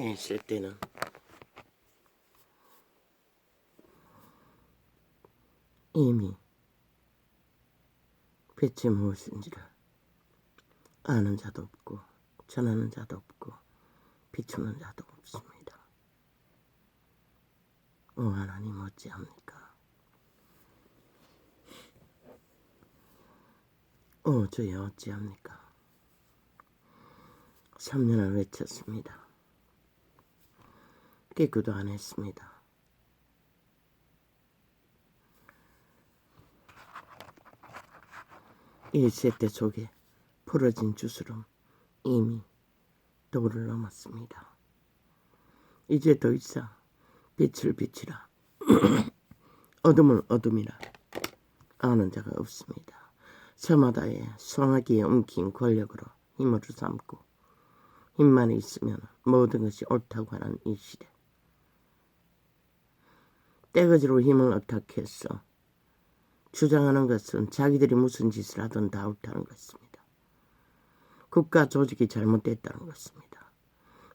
있을 때는 이미 빛이 무엇인지를 아는 자도 없고 전하는 자도 없고 비추는 자도 없습니다. 오 하나님 어찌합니까? 오 주여 어찌합니까? 3년을 외쳤습니다. 기도도 안 했습니다. 이 세대 속에 풀어진 주스름 이미 도를 넘었습니다. 이제 더 이상 빛을 비치라 어둠을 어둠이라 아는 자가 없습니다. 저마다의 소나기에 엉킨 권력으로 힘으로 삼고 힘만 있으면 모든 것이 옳다고 하는 이 시대, 떼거지로 힘을 어탁해서 주장하는 것은 자기들이 무슨 짓을 하든 다 옳다는 것입니다. 국가 조직이 잘못됐다는 것입니다.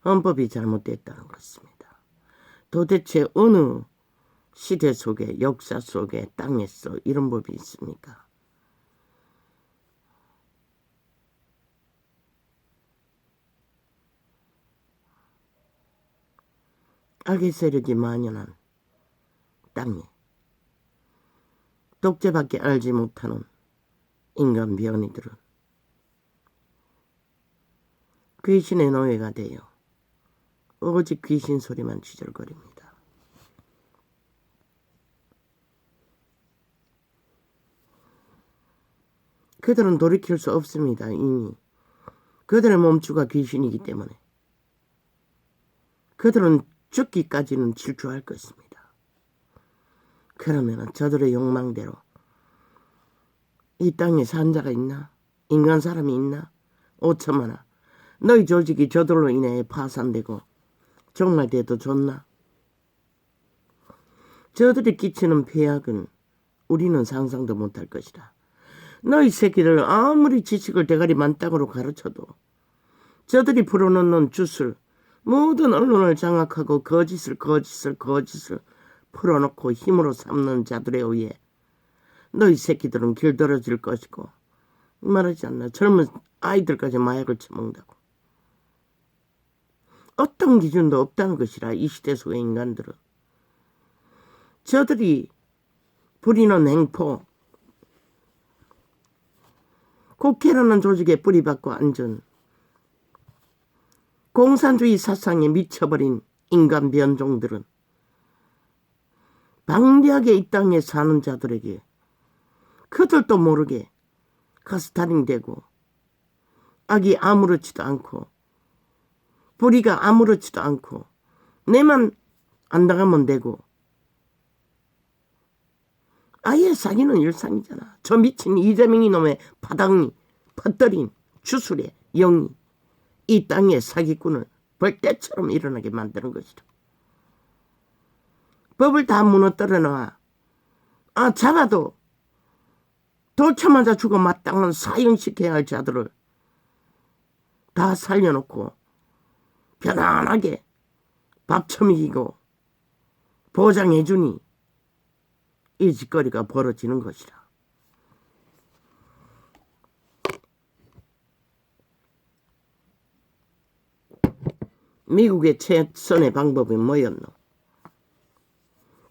헌법이 잘못됐다는 것입니다. 도대체 어느 시대 속에 역사 속에 땅에서 이런 법이 있습니까? 악의 세력이 만연한 땅에 독재밖에 알지 못하는 인간 변이들은 귀신의 노예가 되어 오직 귀신 소리만 지절거립니다. 그들은 돌이킬 수 없습니다. 이미 그들의 몸주가 귀신이기 때문에 그들은 죽기까지는 질주할 것입니다. 그러면 저들의 욕망대로 이 땅에 산 자가 있나? 인간 사람이 있나? 5천만아 너희 조직이 저들로 인해 파산되고 정말 돼도 좋나? 저들이 끼치는 폐악은 우리는 상상도 못할 것이다. 너희 새끼들 아무리 지식을 대가리 만땅으로 가르쳐도 저들이 풀어놓는 주술 모든 언론을 장악하고 거짓을 풀어놓고 힘으로 삼는 자들에 의해 너희 새끼들은 길들어질 것이고 말하지 않나 젊은 아이들까지 마약을 처먹는다고. 어떤 기준도 없다는 것이라 이 시대 속의 인간들은. 저들이 부리는 행포, 국회라는 조직에 뿌리박고 앉은 공산주의 사상에 미쳐버린 인간 변종들은 방대하게 이 땅에 사는 자들에게 그들도 모르게 가스타링되고 악이 아무렇지도 않고 불의가 아무렇지도 않고 내만 안 나가면 되고 아예 사기는 일상이잖아. 저 미친 이재명이 놈의 파당니 퍼뜨린 주술의 영이 이 땅의 사기꾼을 벌떼처럼 일어나게 만드는 것이다. 법을 다 무너뜨려 놔. 잡아도 도쳐맞아 죽어 마땅한 사형시켜야 할 자들을 다 살려놓고 편안하게 밥 처먹이고 보장해주니 이 짓거리가 벌어지는 것이다. 미국의 최선의 방법이 뭐였노?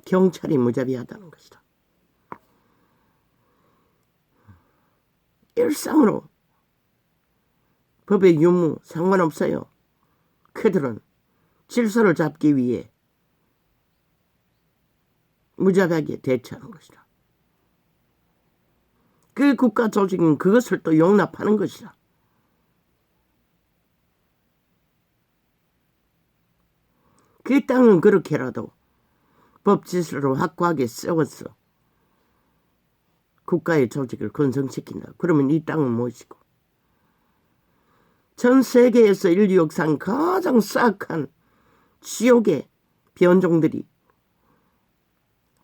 경찰이 무자비하다는 것이다. 일상으로 법의 유무 상관없어요. 그들은 질서를 잡기 위해 무자비하게 대처하는 것이다. 그 국가 조직은 그것을 또 용납하는 것이다. 그 땅은 그렇게라도 법질서로 확고하게 세워서 국가의 조직을 건성시킨다. 그러면 이 땅은 무엇이고? 전 세계에서 인류 역사상 가장 싹한 지옥의 변종들이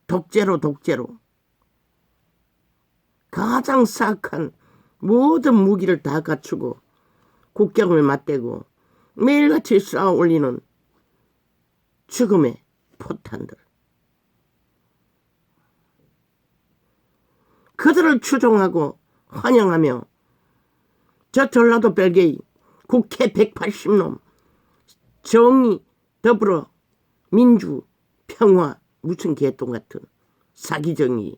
독재로 가장 싹한 모든 무기를 다 갖추고 국경을 맞대고 매일같이 쏘아 올리는 죽음의 포탄들. 그들을 추종하고 환영하며 저 전라도 별개의 국회 180놈 정의, 더불어, 민주, 평화 무슨 개똥 같은 사기 정의,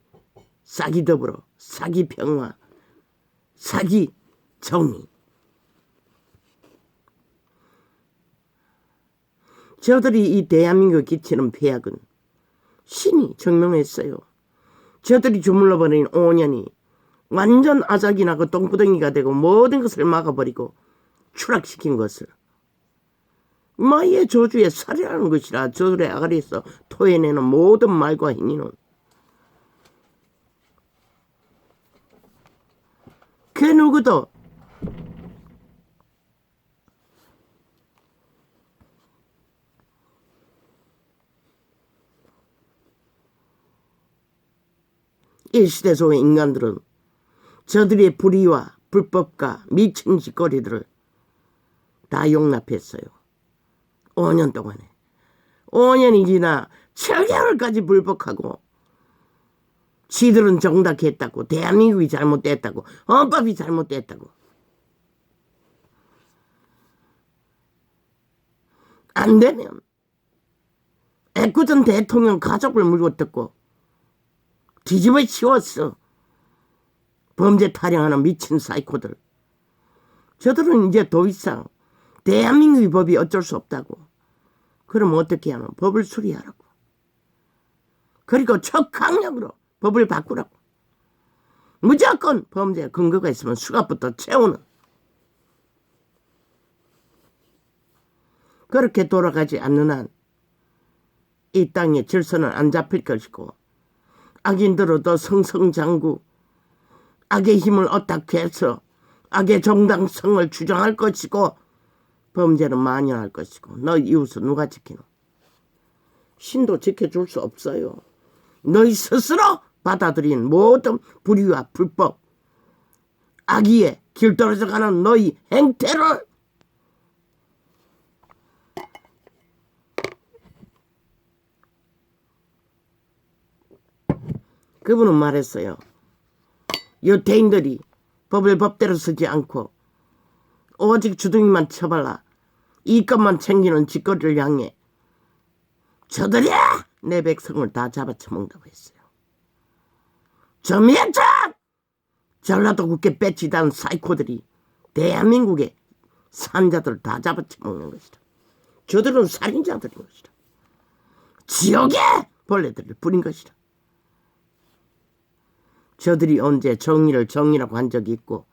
사기 더불어, 사기 평화, 사기 정의. 저들이 이 대한민국에 끼치는 폐악은 신이 증명했어요. 저들이 주물러버린 5년이 완전 아작이 나고 똥구덩이가 되고 모든 것을 막아버리고 추락시킨 것을 마의 저주의 살이라는 것이라. 저들의 아가리에서 토해내는 모든 말과 행위는 그 누구도 이 시대 속의 인간들은 저들의 불의와 불법과 미친 짓거리들을 다 용납했어요. 5년 동안에. 5년이 지나 7개월까지 불복하고 지들은 정답했다고, 대한민국이 잘못됐다고, 헌법이 잘못됐다고. 안 되면 애꿎은 대통령 가족을 물고 뜯고 뒤집어 씌웠어. 범죄 타령하는 미친 사이코들. 저들은 이제 더 이상 대한민국의 법이 어쩔 수 없다고. 그럼 어떻게 하면 법을 수리하라고. 그리고 척강력으로 법을 바꾸라고. 무조건 범죄 근거가 있으면 수갑부터 채우는. 그렇게 돌아가지 않는 한 이 땅의 질서는 안 잡힐 것이고 악인들은 더 승승장구 악의 힘을 어탁해서 악의 정당성을 주장할 것이고 범죄는 만연할 것이고 너희 이웃은 누가 지키노? 신도 지켜줄 수 없어요. 너희 스스로 받아들인 모든 불의와 불법 악의에 길떨어져가는 너희 행태를 그분은 말했어요. 유태인들이 법을 법대로 쓰지 않고 오직 주둥이만 쳐발라 이것만 챙기는 짓거리를 향해 저들이야 내 백성을 다 잡아쳐먹는다고 했어요. 점이었죠. 전라도 국회 배치단 사이코들이 대한민국의 산자들을 다 잡아쳐먹는 것이다. 저들은 살인자들인 것이다. 지옥의 벌레들을 부린 것이다. 저들이 언제 정의를 정의라고 한 적이 있고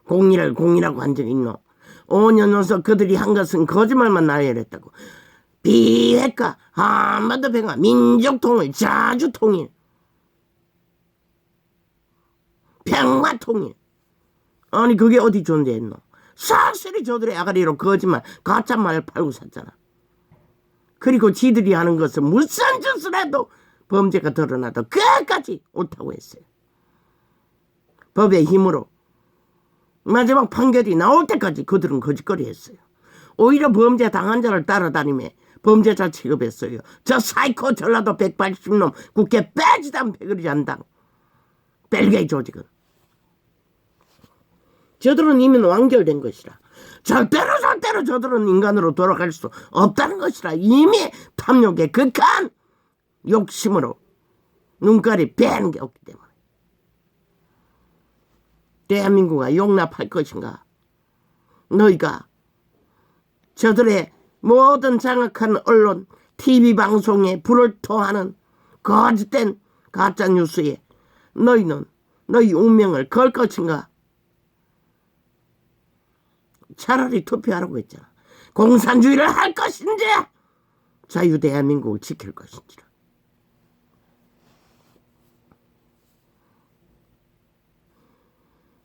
공의를 공의라고 한 적이 있노? 5년 전서 그들이 한 것은 거짓말만 나열했다고. 비핵화, 한반도 평화, 민족통일, 자주통일, 평화통일. 아니 그게 어디 존재했노? 사실이 저들의 아가리로 거짓말, 가짜말을 팔고 샀잖아. 그리고 지들이 하는 것은 무슨 짓을 해도 범죄가 드러나도 끝까지 옳다고 했어요. 법의 힘으로 마지막 판결이 나올 때까지 그들은 거짓거리 했어요. 오히려 범죄 당한 자를 따라다니며 범죄자 취급했어요. 저 사이코 전라도 180놈 국회 빼지단 패거리 잔당 벨게이 조직은. 저들은 이미 완결된 것이라. 절대로 저들은 인간으로 돌아갈 수 없다는 것이라. 이미 탐욕의 극한 욕심으로 눈깔이 빼는 게 없기 때문에. 대한민국가 용납할 것인가? 너희가 저들의 모든 장악한 언론, TV방송에 불을 토하는 거짓된 가짜뉴스에 너희는 너희 운명을 걸 것인가? 차라리 투표하라고 했잖아. 공산주의를 할 것인지 자유대한민국을 지킬 것인지라.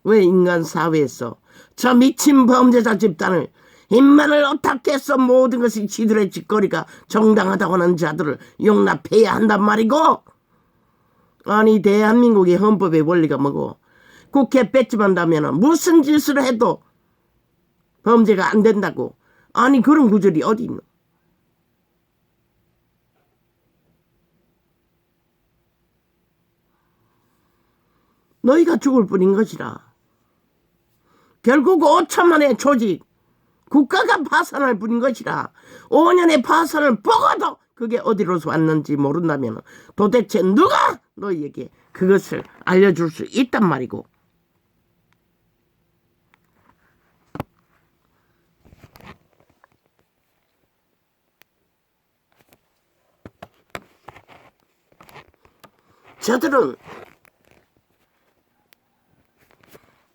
왜 인간 사회에서 저 미친 범죄자 집단을 인만을 어떻게해서 모든 것이 지들의 짓거리가 정당하다고 하는 자들을 용납해야 한단 말이고. 아니 대한민국의 헌법의 원리가 뭐고 국회 배치한다면 무슨 짓을 해도 범죄가 안 된다고. 아니 그런 구절이 어디 있노? 너희가 죽을 뿐인 것이라. 결국 5천만의 조직, 국가가 파산할 뿐인 것이라. 5년의 파산을 보고도 그게 어디로서 왔는지 모른다면 도대체 누가 너희에게 그것을 알려줄 수 있단 말이고. 저들은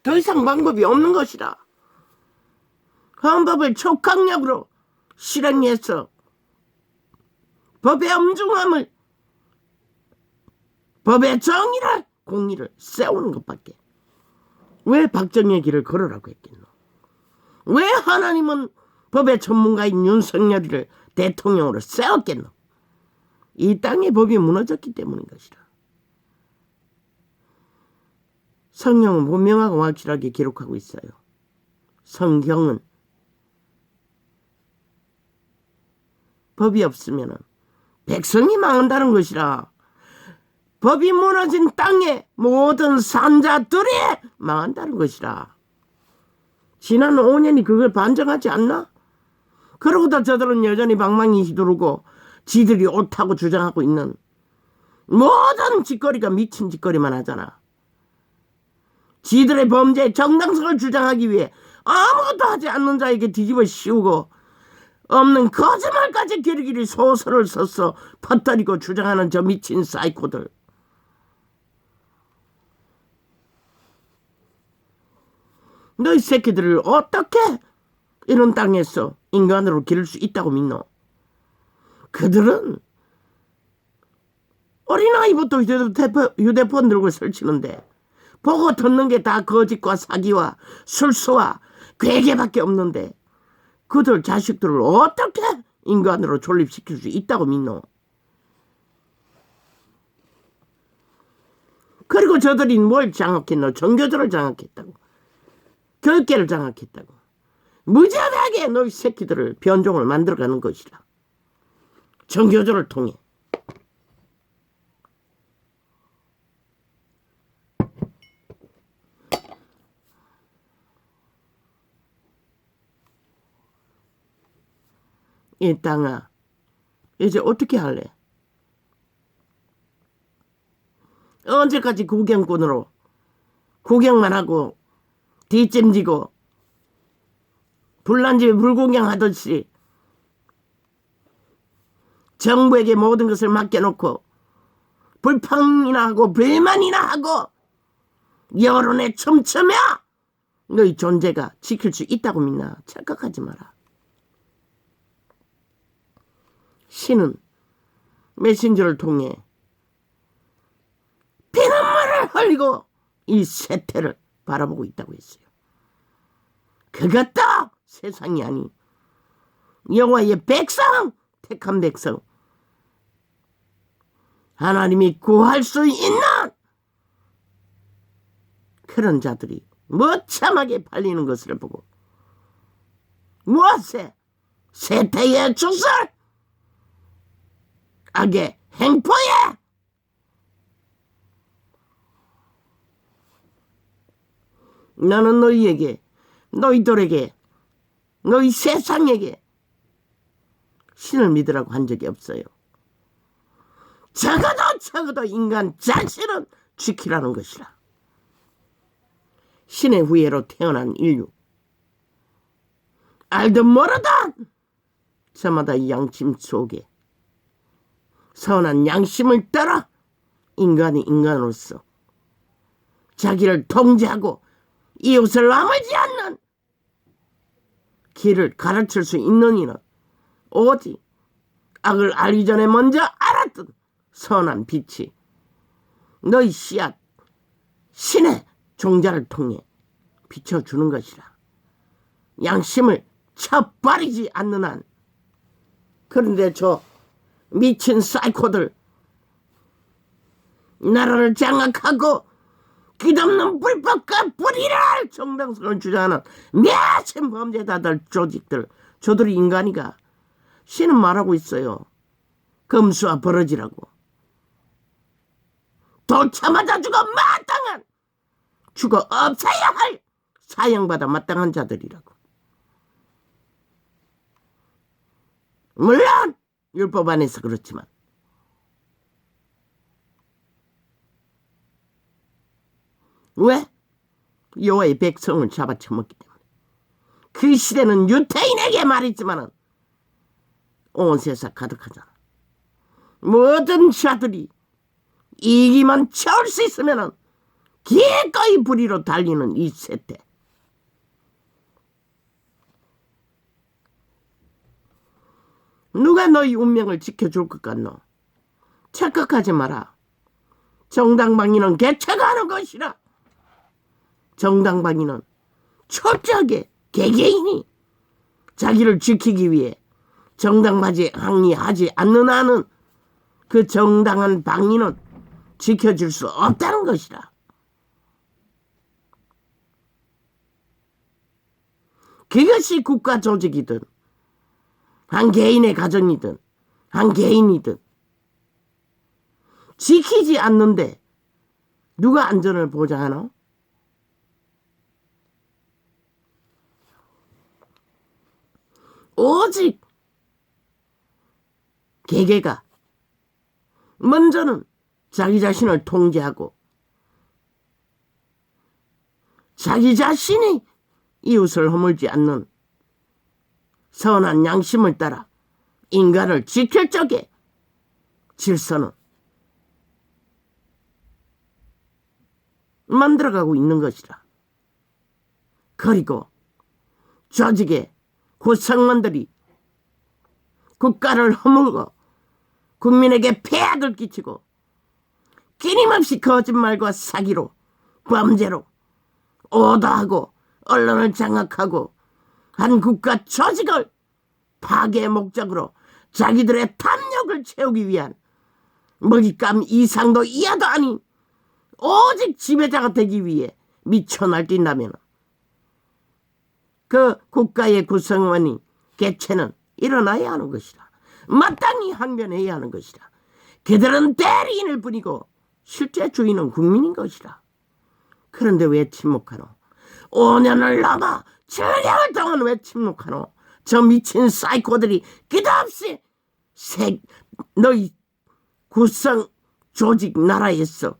더 이상 방법이 없는 것이라. 헌법을 촉각력으로 실행해서 법의 엄중함을, 법의 정의를, 공의를 세우는 것밖에. 왜 박정희의 길을 걸으라고 했겠노? 왜 하나님은 법의 전문가인 윤석열이를 대통령으로 세웠겠노? 이 땅의 법이 무너졌기 때문인 것이라. 성경은 분명하고 확실하게 기록하고 있어요. 성경은 법이 없으면 백성이 망한다는 것이라. 법이 무너진 땅에 모든 산자들이 망한다는 것이라. 지난 5년이 그걸 반증하지 않나? 그러고도 저들은 여전히 방망이 휘두르고 지들이 옳다고 주장하고 있는 모든 짓거리가 미친 짓거리만 하잖아. 지들의 범죄의 정당성을 주장하기 위해 아무것도 하지 않는 자에게 뒤집어 씌우고 없는 거짓말까지 길이길이 소설을 써서 퍼뜨리고 주장하는 저 미친 사이코들. 너희 새끼들을 어떻게 이런 땅에서 인간으로 기를 수 있다고 믿노? 그들은 어린아이부터 휴대폰 들고 설치는데 보고 듣는 게 다 거짓과 사기와 술수와 괴계밖에 없는데 그들 자식들을 어떻게 인간으로 존립시킬 수 있다고 믿노? 그리고 저들이 뭘 장악했노? 정교조를 장악했다고. 교육계를 장악했다고. 무지하게 너희 새끼들을 변종을 만들어가는 것이라. 정교조를 통해. 이 땅아, 이제 어떻게 할래? 언제까지 구경꾼으로 구경만 하고 뒷짐지고 불난 집에 불구경하듯이 정부에게 모든 것을 맡겨놓고 불평이나 하고 불만이나 하고 여론에 춤추며 너희 존재가 지킬 수 있다고 믿나? 착각하지 마라. 신은 메신저를 통해 피눈물을 흘리고 이 세태를 바라보고 있다고 했어요. 그것도 세상이 아닌 여호와의 백성, 택한 백성, 하나님이 구할 수 있는 그런 자들이 무참하게 팔리는 것을 보고 무엇에? 세태의 주술, 악의 행포에 나는 너희에게, 너희들에게, 너희 세상에게 신을 믿으라고 한 적이 없어요. 적어도 인간 자신은 지키라는 것이라. 신의 후예로 태어난 인류, 알든 모르든 저마다 이 양심 속에 선한 양심을 따라 인간이 인간으로서 자기를 통제하고 이웃을 아물지 않는 길을 가르칠 수 있는 이는 오직 악을 알기 전에 먼저 알았던 선한 빛이 너희 씨앗 신의 종자를 통해 비춰주는 것이라. 양심을 쳐버리지 않는 한. 그런데 저 미친 사이코들, 나라를 장악하고 끝없는 불법과 불의를 정당성을 주장하는 미친 범죄자들 조직들, 저들이 인간이가 신은 말하고 있어요. 검수와 버러지라고. 돌차 맞아 죽어 마땅한 죽어 없어야 할 사형받아 마땅한 자들이라고. 물론 율법 안에서 그렇지만 왜? 여호와의 백성을 잡아쳐먹기 때문에. 그 시대는 유태인에게 말했지만 온 세상 가득하잖아. 모든 자들이 이기만 채울 수 있으면 기꺼이 불의로 달리는 이 세대. 누가 너희 운명을 지켜줄 것 같노? 착각하지 마라. 정당방위는 개체가 하는 것이라. 정당방위는 철저하게 개개인이 자기를 지키기 위해 정당방위하지 않는 한은 그 정당한 방위는 지켜줄 수 없다는 것이라. 그것이 국가 조직이든 한 개인의 가정이든 한 개인이든 지키지 않는데 누가 안전을 보장하노? 오직 개개가 먼저는 자기 자신을 통제하고 자기 자신이 이웃을 허물지 않는 선한 양심을 따라 인간을 지킬 적에 질서는 만들어가고 있는 것이라. 그리고 조직의 구성원들이 국가를 허물고 국민에게 폐악을 끼치고 끊임없이 거짓말과 사기로 범죄로 오도하고 언론을 장악하고 한 국가 조직을 파괴의 목적으로 자기들의 탐욕을 채우기 위한 먹잇감 이상도 이하도 아닌 오직 지배자가 되기 위해 미쳐 날뛴다면 그 국가의 구성원이 개체는 일어나야 하는 것이라. 마땅히 항변해야 하는 것이라. 그들은 대리인일 뿐이고 실제 주인은 국민인 것이라. 그런데 왜 침묵하노? 5년을 넘어 7년을 동안 왜 침묵하노? 저 미친 사이코들이 끝없이 너희 구성 조직 나라에서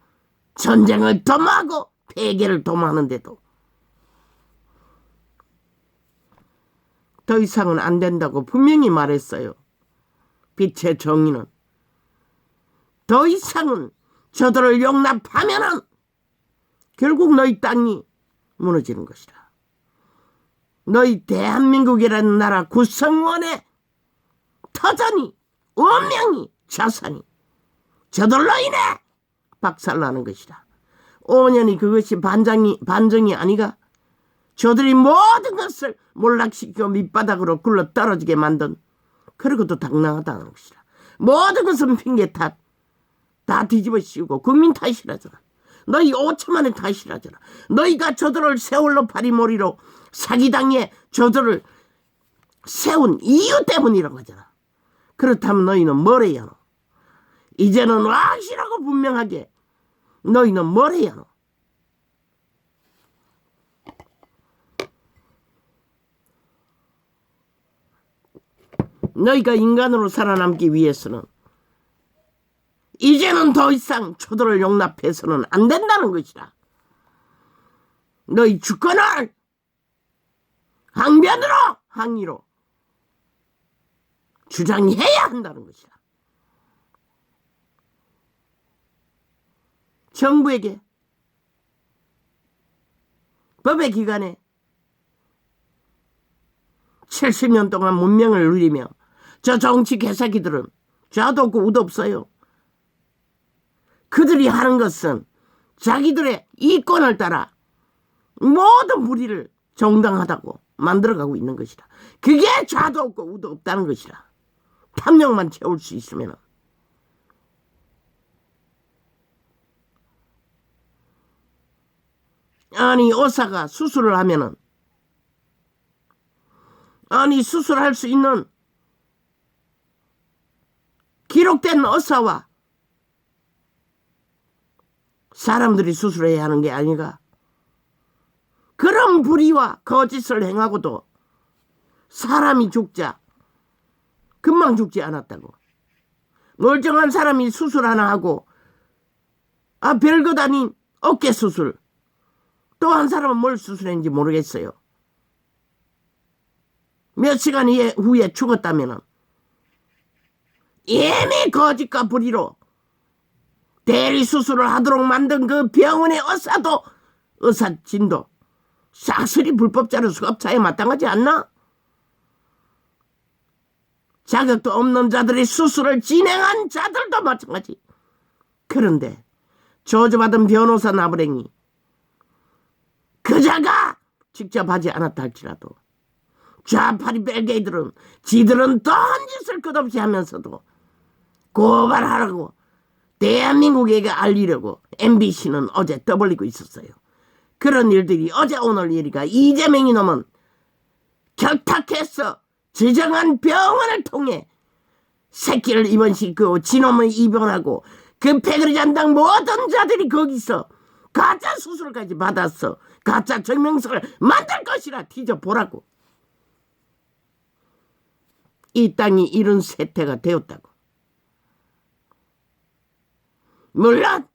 전쟁을 도모하고 폐괴를 도모하는데도 더 이상은 안 된다고 분명히 말했어요. 빛의 정의는 더 이상은 저들을 용납하면은 결국 너희 땅이 무너지는 것이라. 너희 대한민국이라는 나라 구성원의 터전이, 운명이, 자산이 저들로 인해 박살나는 것이라. 5년이 그것이 반정이 아니가? 저들이 모든 것을 몰락시키고 밑바닥으로 굴러 떨어지게 만든, 그러고도 당당하다는 것이라. 모든 것은 핑계 탓 다 뒤집어 씌우고 국민 탓이라잖아. 너희 5천만의 탓이라잖아. 너희가 저들을 세월로 파리머리로 사기당해 저들을 세운 이유 때문이라고 하잖아. 그렇다면 너희는 뭘 해야 하노? 이제는 확실하고 분명하게 너희는 뭘 해야 하노? 너희가 인간으로 살아남기 위해서는 이제는 더 이상 저들을 용납해서는 안 된다는 것이다. 너희 주권을 항변으로 항의로 주장해야 한다는 것이다. 정부에게 법의 기관에 70년 동안 문명을 누리며 저 정치 개새끼들은 좌도 없고 우도 없어요. 그들이 하는 것은 자기들의 이권을 따라 모든 불의를 정당하다고 만들어가고 있는 것이다. 그게 좌도 없고 우도 없다는 것이다. 탐욕만 채울 수 있으면. 아니 의사가 수술을 하면은 수술할 수 있는 기록된 의사와 사람들이 수술해야 하는 게 아닌가? 그런 불의와 거짓을 행하고도 사람이 죽자 금방 죽지 않았다고. 멀쩡한 사람이 수술 하나 하고 별것 아닌 어깨 수술, 또 한 사람은 뭘 수술했는지 모르겠어요. 몇 시간 후에 죽었다면은 이미 거짓과 불의로 대리 수술을 하도록 만든 그 병원의 의사도 의사진도 싹쓸이 불법자료 수갑차에 마땅하지 않나? 자격도 없는 자들이 수술을 진행한 자들도 마찬가지. 그런데 저주받은 변호사 나부랭이 그자가 직접 하지 않았다 할지라도 좌파리 벨게이들은 지들은 또 한 짓을 끝없이 하면서도 고발하라고 대한민국에게 알리려고 MBC는 어제 떠벌리고 있었어요. 그런 일들이 어제 오늘 일이가 이재명 이놈은 결탁해서 지정한 병원을 통해 새끼를 입원시키고 지놈을 입원하고 그 패거리 잔당 모든 자들이 거기서 가짜 수술까지 받았어. 가짜 증명서를 만들 것이라 뒤져보라고. 이 땅이 이런 세태가 되었다고. 물론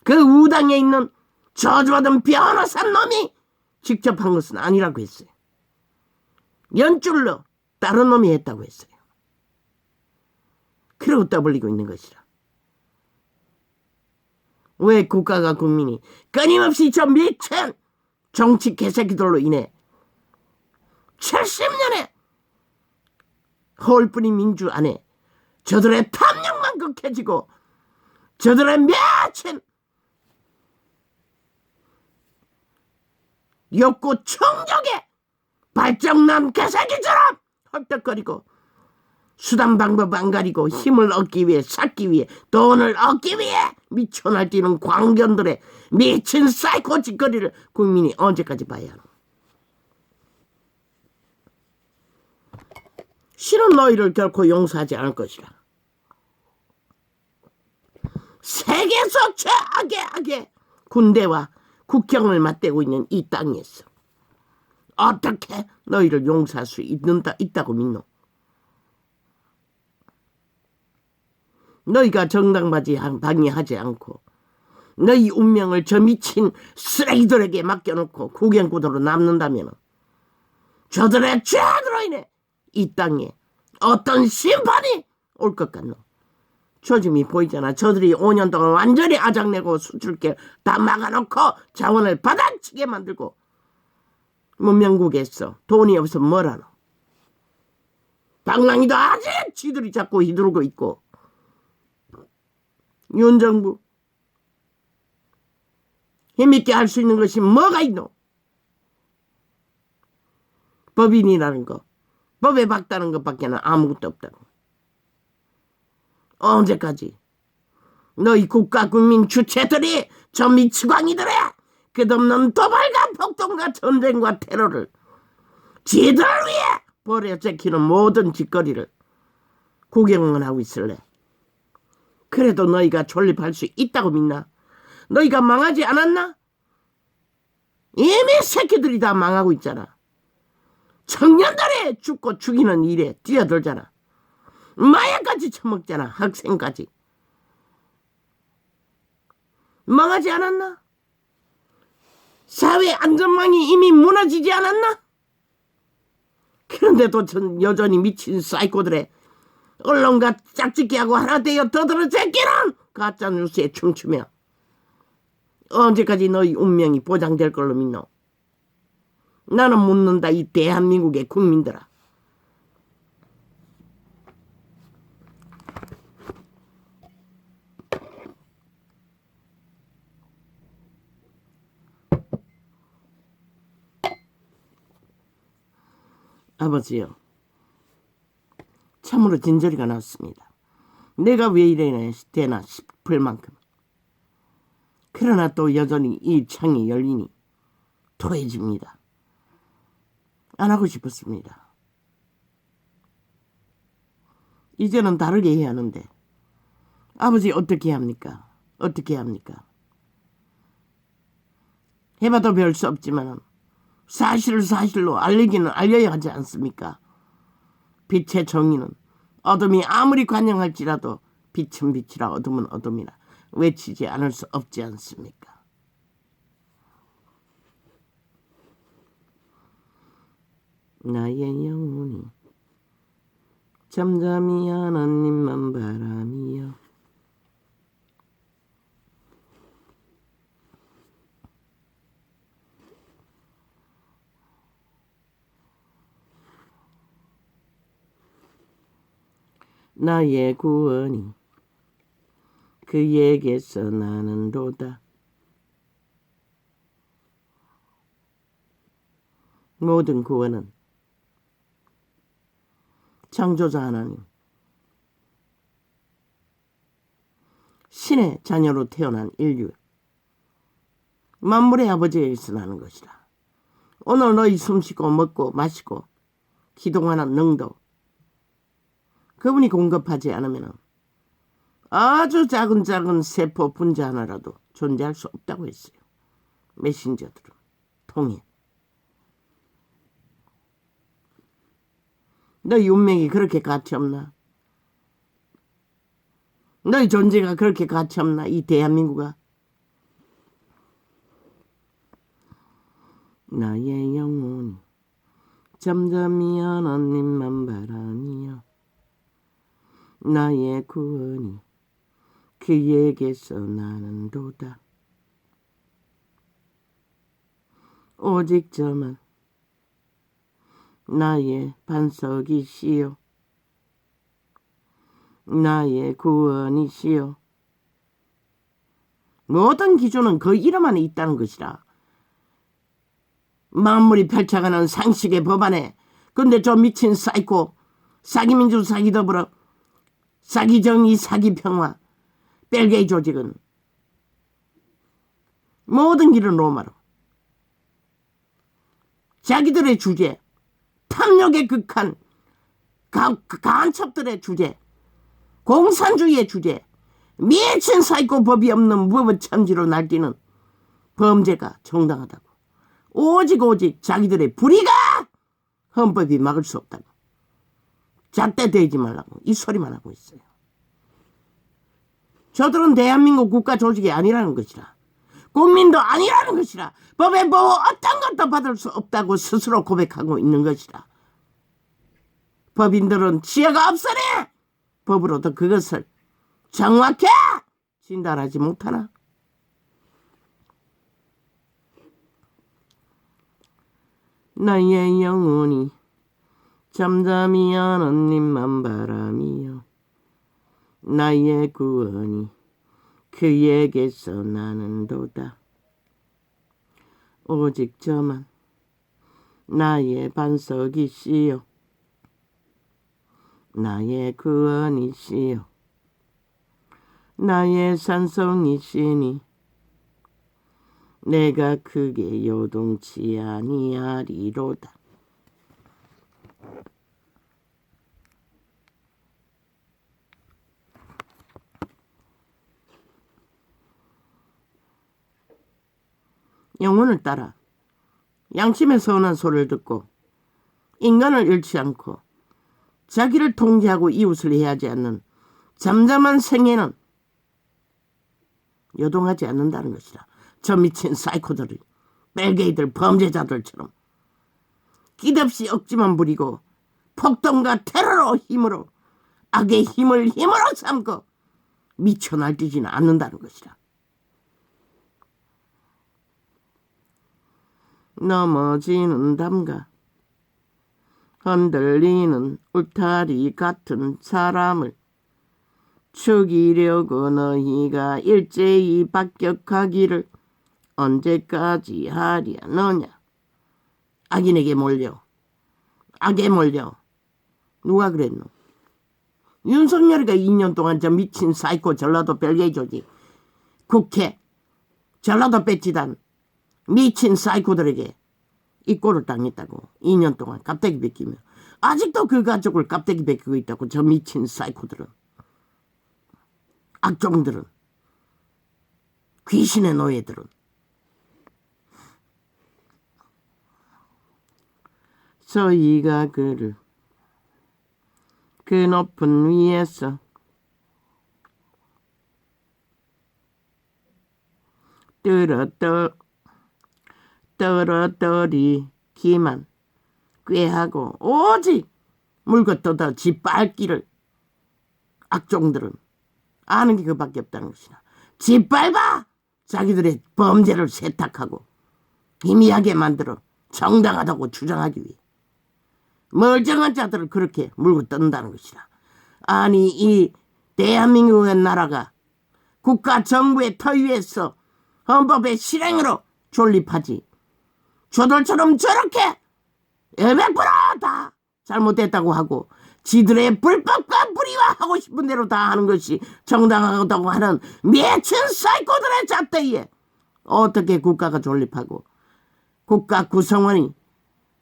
그 우당에 있는 저주받은 변호사 놈이 직접 한 것은 아니라고 했어요. 연줄로 다른 놈이 했다고 했어요. 그러고 떠벌리고 있는 것이라. 왜 국가가 국민이 끊임없이 저 미친 정치 개새끼들로 인해 70년의 허울뿐인 민주 안에 저들의 탐욕만 극해지고 저들의 미친 욕구 충족에 발정난 개새끼처럼 헐떡거리고 수단 방법 안 가리고 힘을 얻기 위해 쌓기 위해 돈을 얻기 위해 미쳐 날뛰는 광견들의 미친 사이코 짓거리를 국민이 언제까지 봐야 하노? 실은 너희를 결코 용서하지 않을 것이라. 세계에서 최악의 악의 군대와 국경을 맞대고 있는 이 땅에서 어떻게 너희를 용서할 수 있다고 믿노? 너희가 정당바지 방해하지 않고 너희 운명을 저 미친 쓰레기들에게 맡겨놓고 구경구도로 남는다면 저들의 죄악으로 인해 이 땅에 어떤 심판이 올 것 같노? 조짐이 보이잖아. 저들이 5년 동안 완전히 아작내고 수출길 다 막아놓고 자원을 바닥치게 만들고 문명국에서 돈이 없으면 뭐라노? 방랑이도 아직 지들이 자꾸 휘두르고 있고 윤 정부 힘있게 할 수 있는 것이 뭐가 있노? 법인이라는 거, 법에 박다는 것밖에는 아무것도 없다고. 언제까지 너희 국가 국민 주체들이 저 미치광이들의 끝없는 도발과 폭동과 전쟁과 테러를 지들 위해 벌여 제키는 모든 짓거리를 구경만 하고 있을래? 그래도 너희가 존립할 수 있다고 믿나? 너희가 망하지 않았나? 이미 새끼들이 다 망하고 있잖아. 청년들이 죽고 죽이는 일에 뛰어들잖아. 마약까지 처먹잖아. 학생까지. 망하지 않았나? 사회 안전망이 이미 무너지지 않았나? 그런데도 전 여전히 미친 사이코들의 언론과 짝짓기하고 하나 되어 떠들어 제끼는 가짜뉴스에 춤추며 언제까지 너희 운명이 보장될 걸로 믿노? 나는 묻는다. 이 대한민국의 국민들아. 아버지요, 참으로 진저리가 났습니다. 내가 왜 이래야 되나 싶을 만큼. 그러나 또 여전히 이 창이 열리니 토해집니다. 안 하고 싶었습니다. 이제는 다르게 해야 하는데 아버지 어떻게 합니까? 어떻게 합니까? 해봐도 별 수 없지만 사실을 사실로 알리기는 알려야 하지 않습니까? 빛의 정의는 어둠이 아무리 관영할지라도 빛은 빛이라 어둠은 어둠이라 외치지 않을 수 없지 않습니까? 나의 영혼이 잠잠히 하나님만 바라미요. 나의 구원이 그에게서 나는도다. 모든 구원은 창조자 하나님, 신의 자녀로 태어난 인류, 만물의 아버지에게서 나는 것이라. 오늘 너희 숨쉬고 먹고 마시고 기동하는 능도 그분이 공급하지 않으면 아주 작은 세포 분자 하나라도 존재할 수 없다고 했어요. 메신저들은 통해. 너희 운명이 그렇게 가치 없나? 너희 존재가 그렇게 가치 없나? 이 대한민국아. 나의 영혼이 잠잠히 하나님만 바라니요. 나의 구원이 그에게서 나는도다. 오직 저만 나의 반석이시요 나의 구원이시요. 모든 기준은 그 이름 안에 있다는 것이라. 만물이 펼쳐가는 상식의 법안에 근데 저 미친 사이코 사기민주 사기더불어 사기정의 사기평화 벨게이 조직은 모든 길은 로마로 자기들의 주제 탐욕의 극한 간첩들의 주제 공산주의의 주제 미친 사이코 법이 없는 무법천지로 날뛰는 범죄가 정당하다고 오직 자기들의 불의가 헌법이 막을 수 없다고 잣대 대지 말라고 이 소리만 하고 있어요. 저들은 대한민국 국가 조직이 아니라는 것이라 국민도 아니라는 것이라 법의 보호 어떤 것도 받을 수 없다고 스스로 고백하고 있는 것이라. 법인들은 지혜가 없으니 법으로도 그것을 정확히 진단하지 못하나. 나의 영혼이 잠잠히 하나님만 바라미요. 나의 구원이 그에게서 나는도다. 오직 저만 나의 반석이시요 나의 구원이시요 나의 산성이시니 내가 크게 요동치 아니하리로다. 영혼을 따라 양심의 선한 소리를 듣고 인간을 잃지 않고 자기를 통제하고 이웃을 해하지 않는 잠잠한 생애는 요동하지 않는다는 것이라. 저 미친 사이코들이 벨게이들 범죄자들처럼 끼없이 억지만 부리고 폭동과 테러로 힘으로 악의 힘을 삼고 미쳐 날뛰지는 않는다는 것이라. 넘어지는 담가 흔들리는 울타리 같은 사람을 죽이려고 너희가 일제히 박격하기를 언제까지 하려느냐. 악인에게 몰려 악에 몰려. 누가 그랬노? 윤석열이가 2년 동안 저 미친 사이코 전라도 벨게이 조직 국회 전라도 배치단 미친 사이코들에게 이 꼴을 당했다고. 2년 동안 깝대기 베끼며 아직도 그 가족을 깝대기 베끼고 있다고. 저 미친 사이코들은 악종들은 귀신의 노예들은 저희가 그를 그 높은 위에서 떨어뜨리기만 꾀하고 오직 물고 뜯어 짓밟기를 악종들은 아는 게 그밖에 없다는 것이다. 짓밟아! 자기들의 범죄를 세탁하고 희미하게 만들어 정당하다고 주장하기 위해 멀쩡한 자들을 그렇게 물고 뜯는다는 것이다. 아니 이 대한민국의 나라가 국가 정부의 터 위에서 헌법의 실행으로 존립하지 저들처럼 저렇게 100% 다 잘못됐다고 하고 지들의 불법과 불의화하고 싶은 대로 다 하는 것이 정당하다고 하는 미친 사이코들의 잣대에 어떻게 국가가 존립하고 국가 구성원이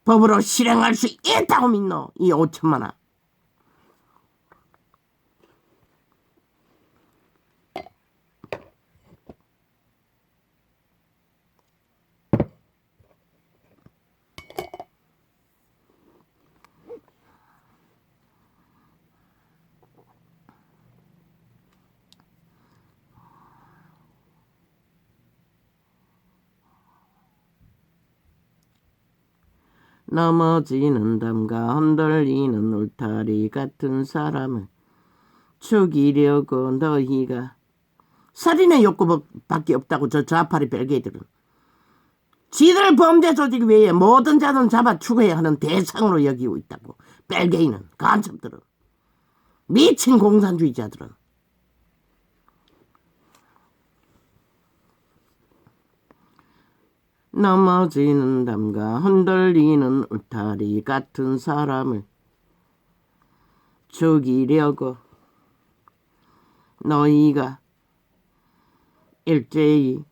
법으로 실행할 수 있다고 믿노? 이 5천만원. 넘어지는 담과 흔들리는 울타리 같은 사람을 죽이려고 너희가 살인의 욕구밖에 없다고 저 좌파리 벨게이들은 지들 범죄 조직 외에 모든 자는 잡아 추구해야 하는 대상으로 여기고 있다고. 벨게이는 간첩들은 미친 공산주의자들은 넘어지는 담과 흔들리는 울타리 같은 사람을 죽이려고 너희가 일제히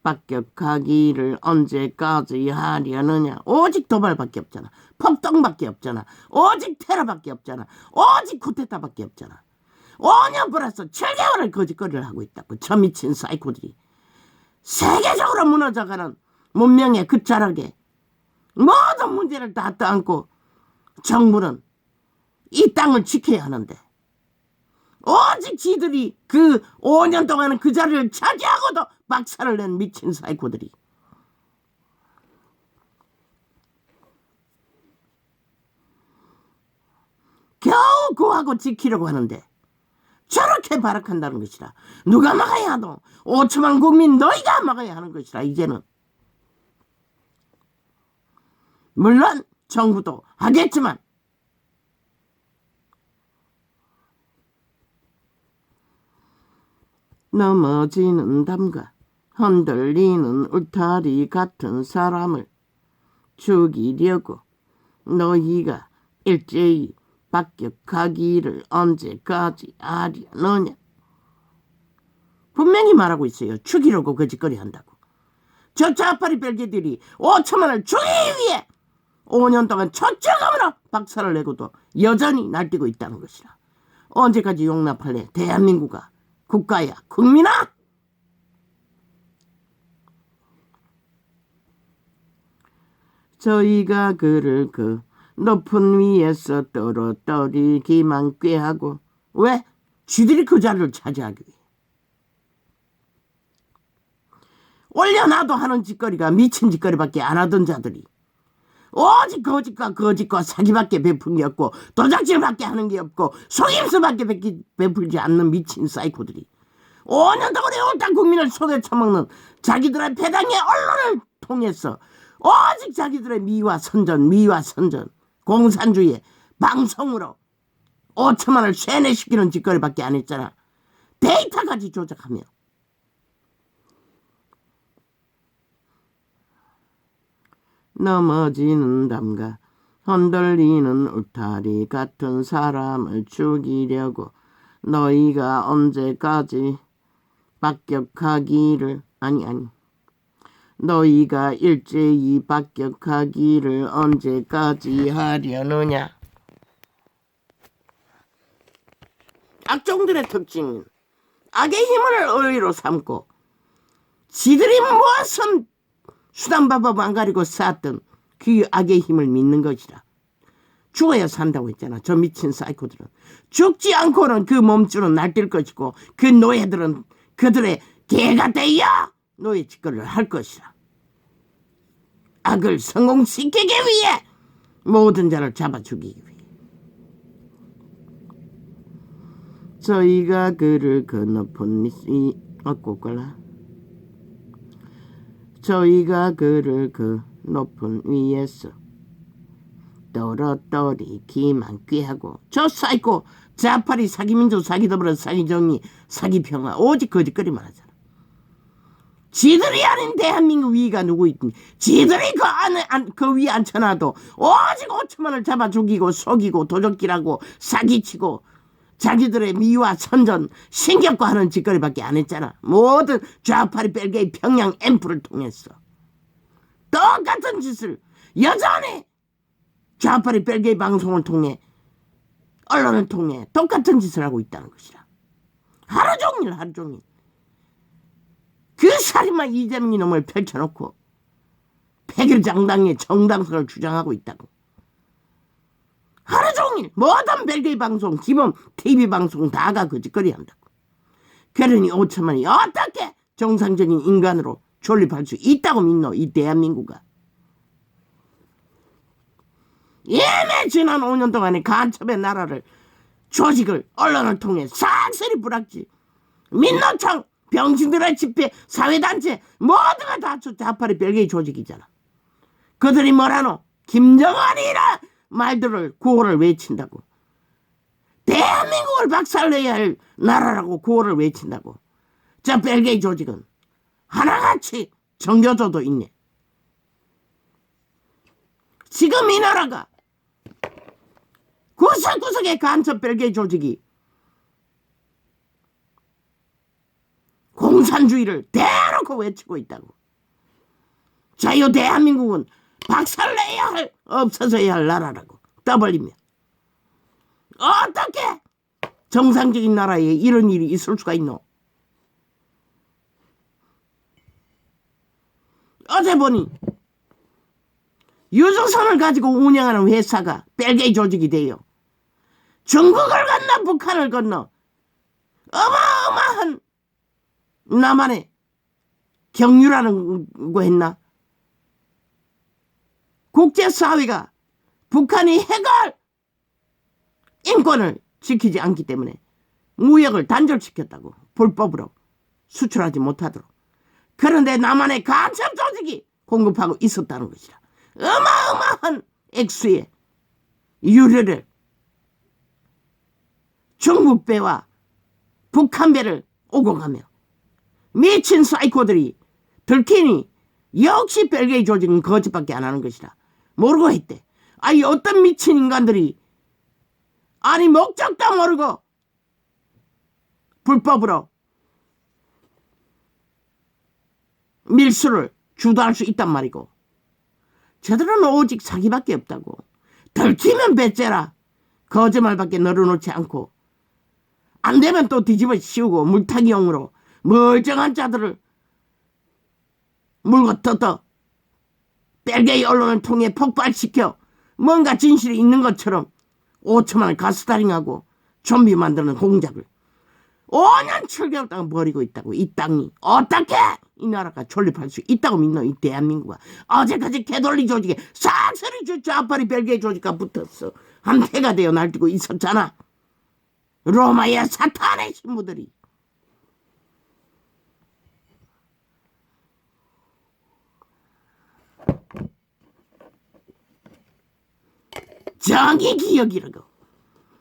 박격하기를 언제까지 하려느냐. 오직 도발밖에 없잖아. 폭동밖에 없잖아. 오직 테러밖에 없잖아. 오직 쿠데타밖에 없잖아. 5년 플러스 7개월을 거짓거리를 하고 있다고. 저 미친 사이코들이 세계적으로 무너져가는 문명의 끝자락에 모든 문제를 다 떠안고 정부는 이 땅을 지켜야 하는데 오직 지들이 그 5년 동안은 그 자리를 차지하고도 박살을 낸 미친 사이코들이 겨우 구하고 지키려고 하는데 저렇게 발악한다는 것이라. 누가 막아야 하노? 5천만 국민 너희가 막아야 하는 것이라. 이제는 물론 정부도 하겠지만 넘어지는 담과 흔들리는 울타리 같은 사람을 죽이려고 너희가 일제히 박격하기를 언제까지 하려느냐. 분명히 말하고 있어요. 죽이려고 거짓거리 한다고. 저 좌파리 벨게들이 5천만을 죽이기 위해 5년 동안 초점으로 박살을 내고도 여전히 날뛰고 있다는 것이라. 언제까지 용납할래? 대한민국아, 국가야, 국민아! 저희가 그를 그 높은 위에서 떨어뜨리기만 꾀하고. 왜? 쥐들이 그 자리를 차지하기 위해. 올려놔도 하는 짓거리가 미친 짓거리밖에 안 하던 자들이 오직 거짓과 사기밖에 베푼 게 없고 도적질밖에 하는 게 없고 속임수밖에 베풀지 않는 미친 사이코들이 5년 동안에 옳단 국민을 속에 처먹는 자기들의 배당의 언론을 통해서 오직 자기들의 미화 선전 공산주의의 방송으로 5천만을 쇠뇌시키는 짓거리밖에 안 했잖아. 데이터까지 조작하며 넘어지는 담과 흔들리는 울타리 같은 사람을 죽이려고 너희가 언제까지 박격하기를 너희가 일제히 박격하기를 언제까지 하려느냐. 악종들의 특징은 악의 힘을 의로 삼고 지들이 무엇은 수단방법 안 가리고 쌓았던 그 악의 힘을 믿는 것이라. 죽어야 산다고 했잖아. 저 미친 사이코들은. 죽지 않고는 그 몸줄은 날뛸 것이고 그 노예들은 그들의 개가 되어 노예 짓거리를 할 것이라. 악을 성공시키기 위해 모든 자를 잡아 죽이기 위해. 저희가 그를 그 높은 꽃갈라. 저희가 그를 그 높은 위에서 떨어떠리 기만 꾀하고. 저 사이코 자파리 사기민족 사기더불어 사기정의 사기평화 오직 거짓거리만 하잖아. 지들이 아닌 대한민국 위가 누구 있니? 지들이 그 위에 앉혀놔도 오직 5천만을 잡아 죽이고 속이고 도적질하고 사기치고 자기들의 미화 선전 신격화하는 짓거리밖에 안 했잖아. 모든 좌파리 벨기에 평양 앰프를 통해서 똑같은 짓을 여전히 좌파리 벨기에 방송을 통해 언론을 통해 똑같은 짓을 하고 있다는 것이라. 하루 종일 그 살인마 이재명이 놈을 펼쳐놓고 백일장당의 정당성을 주장하고 있다고. 하루 종일 모든 벨기에 방송 기본 TV 방송 다가 그 짓거리 한다고. 그러니 5천만이 어떻게 정상적인 인간으로 존립할 수 있다고 믿노 이 대한민국아. 이미 지난 5년 동안의 간첩의 나라를 조직을 언론을 통해 싹쓸이 불악지 민노총 병신들의 집회 사회단체 모두가 다 좌파리 벨기에 조직이잖아. 그들이 뭐라노? 김정은이라 말들을 구호를 외친다고. 대한민국을 박살내야 할 나라라고 구호를 외친다고. 저 벨기에 조직은 하나같이 정겨져도 있네. 지금 이 나라가 구석구석의 간첩 벨기에 조직이 공산주의를 대놓고 외치고 있다고. 자유 대한민국은 박살내야 할 없어져야 할 나라라고 떠벌리며. 어떻게 정상적인 나라에 이런 일이 있을 수가 있노? 어제 보니 유조선을 가지고 운영하는 회사가 벨기에 조직이 돼요. 중국을 건너 북한을 건너 어마어마한 나만의 경유라는 거 했나? 국제사회가 북한이 해결 인권을 지키지 않기 때문에 무역을 단절시켰다고. 불법으로 수출하지 못하도록. 그런데 남한의 간첩 조직이 공급하고 있었다는 것이라. 어마어마한 액수의 유료를 중국 배와 북한 배를 오고 가며 미친 사이코들이 들키니 역시 벨기에 조직은 거짓밖에 안 하는 것이라. 모르고 했대. 아니 어떤 미친 인간들이 아니 목적도 모르고 불법으로 밀수를 주도할 수 있단 말이고. 저들은 오직 사기밖에 없다고. 들키면 배째라. 거짓말밖에 널어놓지 않고 안 되면 또 뒤집어 씌우고 물타기용으로 멀쩡한 자들을 물고 뜯어 벨기에 언론을 통해 폭발시켜 뭔가 진실이 있는 것처럼 5천만을 가스다링하고 좀비 만드는 공작을 5년 7개월 동안 벌이고 있다고. 이 땅이 어떻게 이 나라가 존립할 수 있다고 믿노 이 대한민국아. 어제까지 개돌리 조직에 싹쓸이 좌파리 벨기에 조직과 붙었어. 한패가 되어 날뛰고 있었잖아. 로마의 사탄의 신부들이. 정의 기억이라고.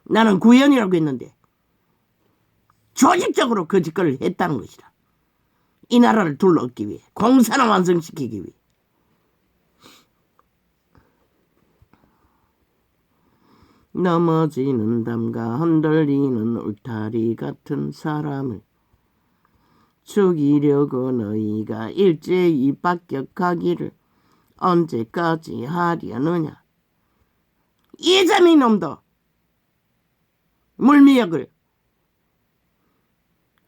나는 구현이라고 했는데 조직적으로 그 짓거리를 했다는 것이다. 이 나라를 둘러엎기 위해, 공산을 완성시키기 위해. 넘어지는 담과 흔들리는 울타리 같은 사람을 죽이려고 너희가 일제히 박격하기를 언제까지 하려느냐. 이재민 놈도 물미역을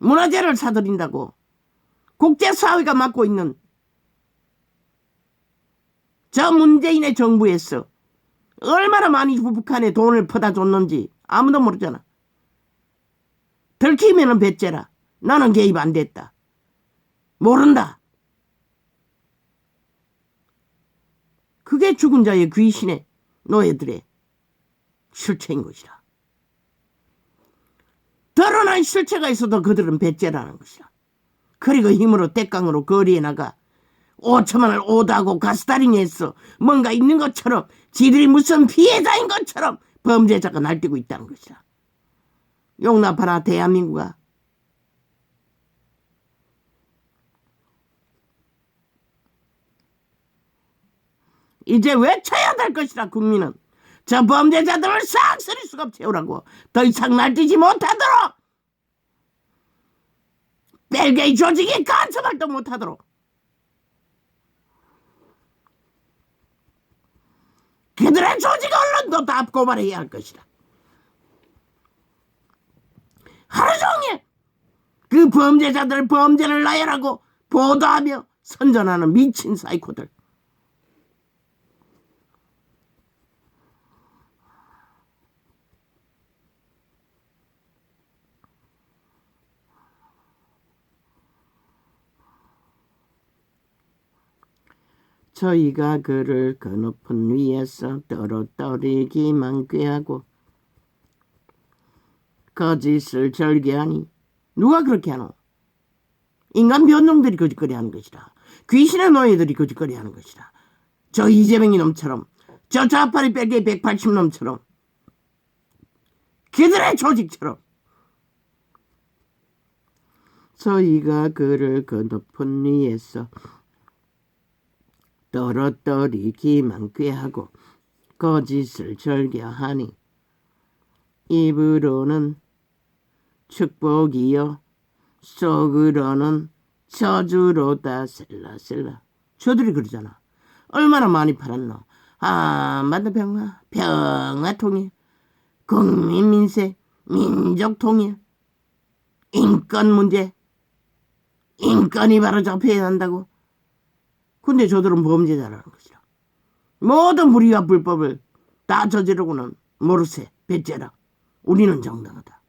문화재를 사들인다고 국제사회가 맡고 있는 저 문재인의 정부에서 얼마나 많이 북한에 돈을 퍼다 줬는지 아무도 모르잖아. 들키면은 배째라. 나는 개입 안 됐다. 모른다. 그게 죽은 자의 귀신의 노예들의 실체인 것이라. 드러난 실체가 있어도 그들은 배째라는 것이라. 그리고 힘으로 떼깡으로 거리에 나가 5천만을 오다고 가스다링해서 뭔가 있는 것처럼 지들이 무슨 피해자인 것처럼 범죄자가 날뛰고 있다는 것이라. 용납하나 대한민국아. 이제 외쳐야 될 것이라. 국민은 저 범죄자들을 싹쓸이 수갑 채우라고. 더 이상 날뛰지 못하도록, 벨게이 조직이 간섭할도 못하도록 그들의 조직 언론도 다 고발해야 할 것이다. 하루 종일 그 범죄자들 범죄를 나열하고 보도하며 선전하는 미친 사이코들. 저희가 그를 그 높은 위에서 떨어뜨리기만 꾀하고 거짓을 절개하니. 누가 그렇게 하노? 인간 변종들이 거짓거리 하는 것이다. 귀신의 노예들이 거짓거리 하는 것이다. 저 이재명이 놈처럼, 저 좌파리 뺄게 180놈처럼, 그들의 조직처럼. 저희가 그를 그 높은 위에서 떨어뜨리기만 꾀하고 거짓을 절개하니 입으로는 축복이요 속으로는 저주로다. 셀라셀라. 저들이 그러잖아. 얼마나 많이 팔았노. 한반도 평화, 평화통일, 국민민생, 민족통일, 인권 문제, 인권이 바로 잡혀야 한다고. 근데 저들은 범죄자라는 것이라. 모든 불의와 불법을 다 저지르고는 모르세, 배째라. 우리는 정당하다.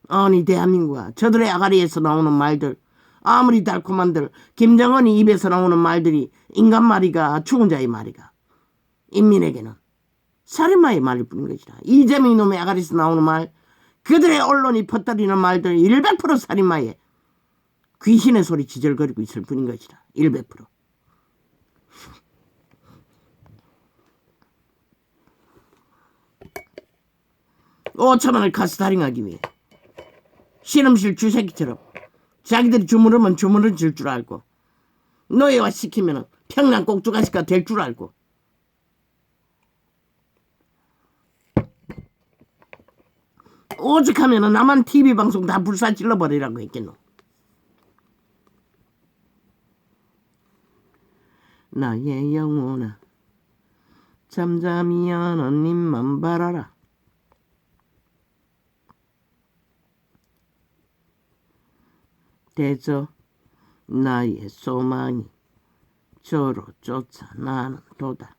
아니 대한민국아, 저들의 아가리에서 나오는 말들, 아무리 달콤한들, 김정은이 입에서 나오는 말들이 인간 말이가 죽은 자의 말이가. 인민에게는 살인마의 말일 뿐인 것이다. 이재명 놈의 아가리에서 나오는 말, 그들의 언론이 퍼뜨리는 말들 100% 살인마의 귀신의 소리 지절거리고 있을 뿐인 것이다. 100%. 오천만을 가스다링하기 위해 신음실 주새끼처럼 자기들이 주무르면 주무르질 줄 알고, 노예화 시키면 평양 꼭두가시가 될 줄 알고, 오죽하면 나만 TV 방송 다 불사질러버리라고 했겠노. 나의 영혼아 잠잠히 하나님만 바라라. 대저 나의 소망이 저로 쫓아 나는 도다.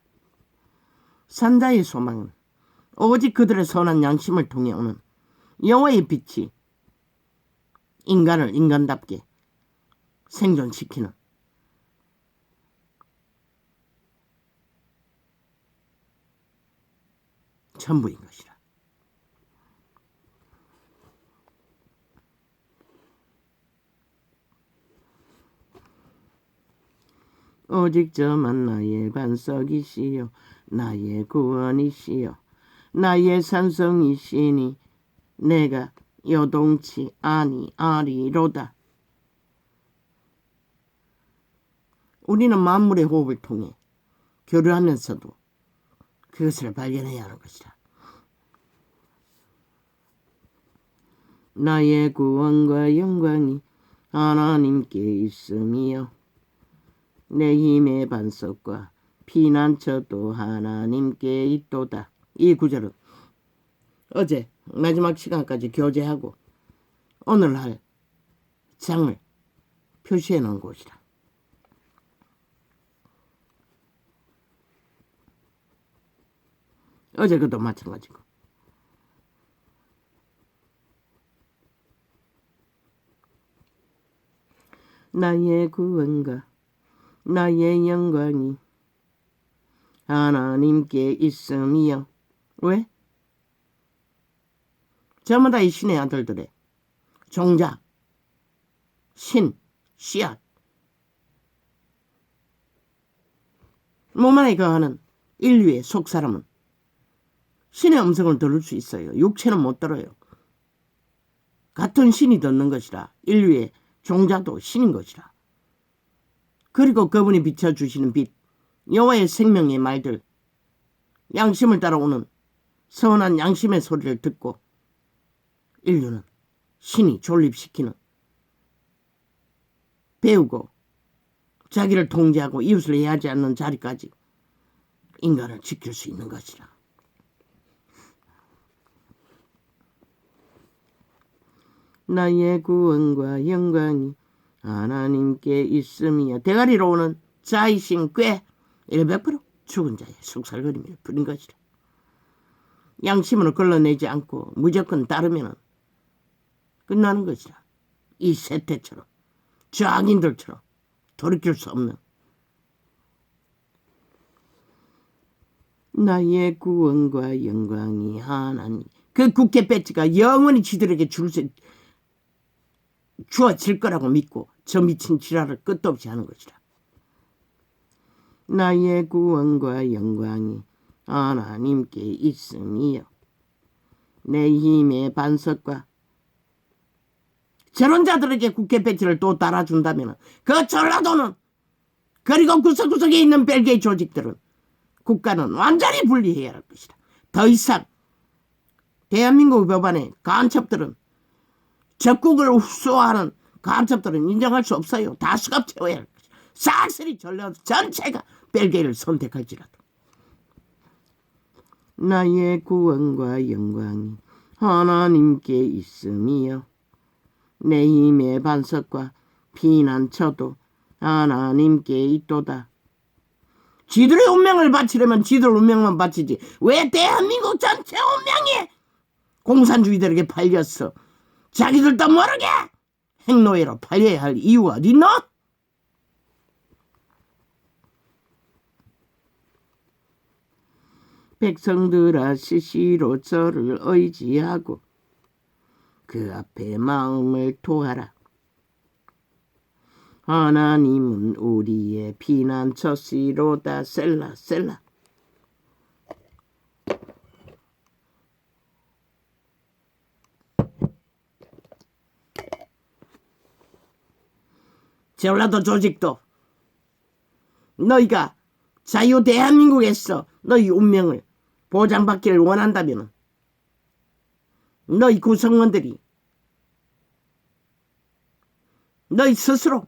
산자의 소망은 오직 그들의 선한 양심을 통해 오는 영화의 빛이 인간을 인간답게 생존시키는 전부인 것이라. 오직 저만 나의 반석이시여 나의 구원이시여 나의 산성이시니 내가 요동치 아니하리로다. 우리는 만물의 호흡을 통해 교류하면서도 그것을 발견해야 하는 것이다. 나의 구원과 영광이 하나님께 있으며 내 힘의 반석과 피난처도 하나님께 있도다. 이 구절은 어제 마지막 시간까지 교제하고 오늘 할 장을 표시해 놓은 곳이다. 어제 그도 마찬가지고. 나의 구원과 나의 영광이 하나님께 있음이요. 왜? 전부 다 이 신의 아들들의 종자, 신, 씨앗. 몸 안에 거하는 인류의 속사람은 신의 음성을 들을 수 있어요. 육체는 못 들어요. 같은 신이 듣는 것이라. 인류의 종자도 신인 것이라. 그리고 그분이 비춰주시는 빛, 여호와의 생명의 말들, 양심을 따라오는 선한 양심의 소리를 듣고 인류는 신이 존립시키는, 배우고 자기를 통제하고 이웃을 해하지 않는 자리까지 인간을 지킬 수 있는 것이라. 나의 구원과 영광이 하나님께 있음이야. 대가리로 오는 자의심 꾀 100% 죽은 자의 속살거림을 부린 것이라. 양심으로 걸러내지 않고 무조건 따르면 끝나는 것이라. 이 세태처럼 저악인들처럼 돌이킬 수 없는 나의 구원과 영광이 하나님. 그 국회 배지가 영원히 지들에게 주어질 거라고 믿고 저 미친 지랄을 끝도 없이 하는 것이라. 나의 구원과 영광이 하나님께 있음이요. 내 힘의 반석과 저런 자들에게 국회 배지를 또 달아준다면 그 전라도는 그리고 구석구석에 있는 벨기에 조직들은 국가는 완전히 분리해야 할 것이다. 더 이상 대한민국 법안의 간첩들은 적국을 흡수하는 간첩들은 인정할 수 없어요. 다 수갑 채워야 할 것이다. 싹쓸이 전라도 전체가 벨기에를 선택할지라도. 나의 구원과 영광이 하나님께 있음이요. 내 힘의 반석과 피난처도 하나님께 있도다. 지들의 운명을 바치려면 지들 운명만 바치지 왜 대한민국 전체 운명이 공산주의들에게 팔렸어? 자기들도 모르게 행노예로 팔려야 할 이유가 어디 있나? 백성들아 시시로 저를 의지하고 그 앞에 마음을 토하라. 하나님은 우리의 피난처시로다. 셀라 셀라. 전라도 조직도 너희가 자유 대한민국에서 너희 운명을 보장받기를 원한다면 너희 구성원들이 너희 스스로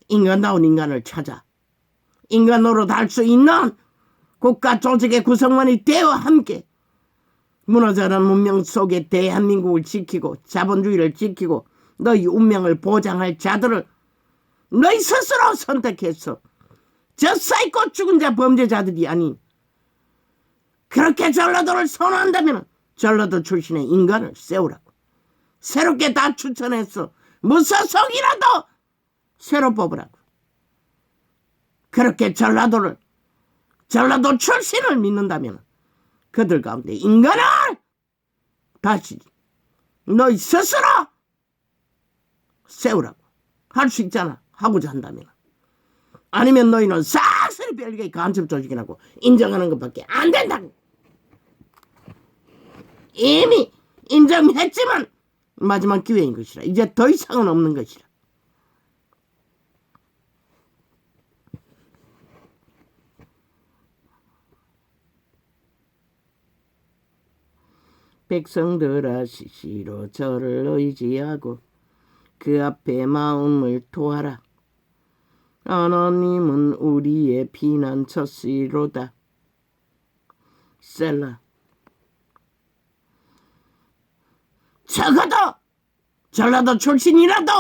인간다운 인간을 찾아 인간으로 달 수 있는 국가 조직의 구성원이 되어 함께 무너져가는 문명 속에 대한민국을 지키고 자본주의를 지키고 너희 운명을 보장할 자들을 너희 스스로 선택해서 저 사이코 죽은 자 범죄자들이 아닌 그렇게 전라도를 선호한다면 전라도 출신의 인간을 세우라고. 새롭게 다 추천해서 무소속이라도 새로 뽑으라고. 그렇게 전라도 출신을 믿는다면 그들 가운데 인간을 다시 너희 스스로 세우라고. 할 수 있잖아. 하고자 한다면. 아니면 너희는 싹쓸이 벨기에 간첩 조직이라고 인정하는 것밖에 안 된다고. 이미 인정했지만 마지막 기회인 것이라. 이제 더 이상은 없는 것이라. 백성들아 시시로 저를 의지하고 그 앞에 마음을 토하라. 하나님은 우리의 피난처시로다. 셀라. 적어도 전라도 출신이라도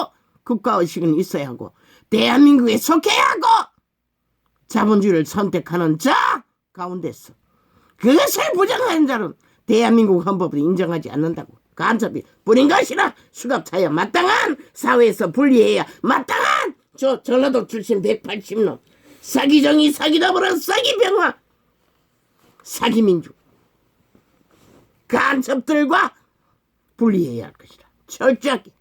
국가의식은 있어야 하고 대한민국에 속해야 하고 자본주의를 선택하는 자 가운데서 그것을 부정하는 자는 대한민국 헌법을 인정하지 않는다고. 간첩이 뿌린 것이라 수갑차여 마땅한 사회에서 분리해야 마땅한 저 전라도 출신 180놈 사기정이 사기더불어 사기병화 사기민주 간첩들과 분리해야 할 것이다. 철저하게.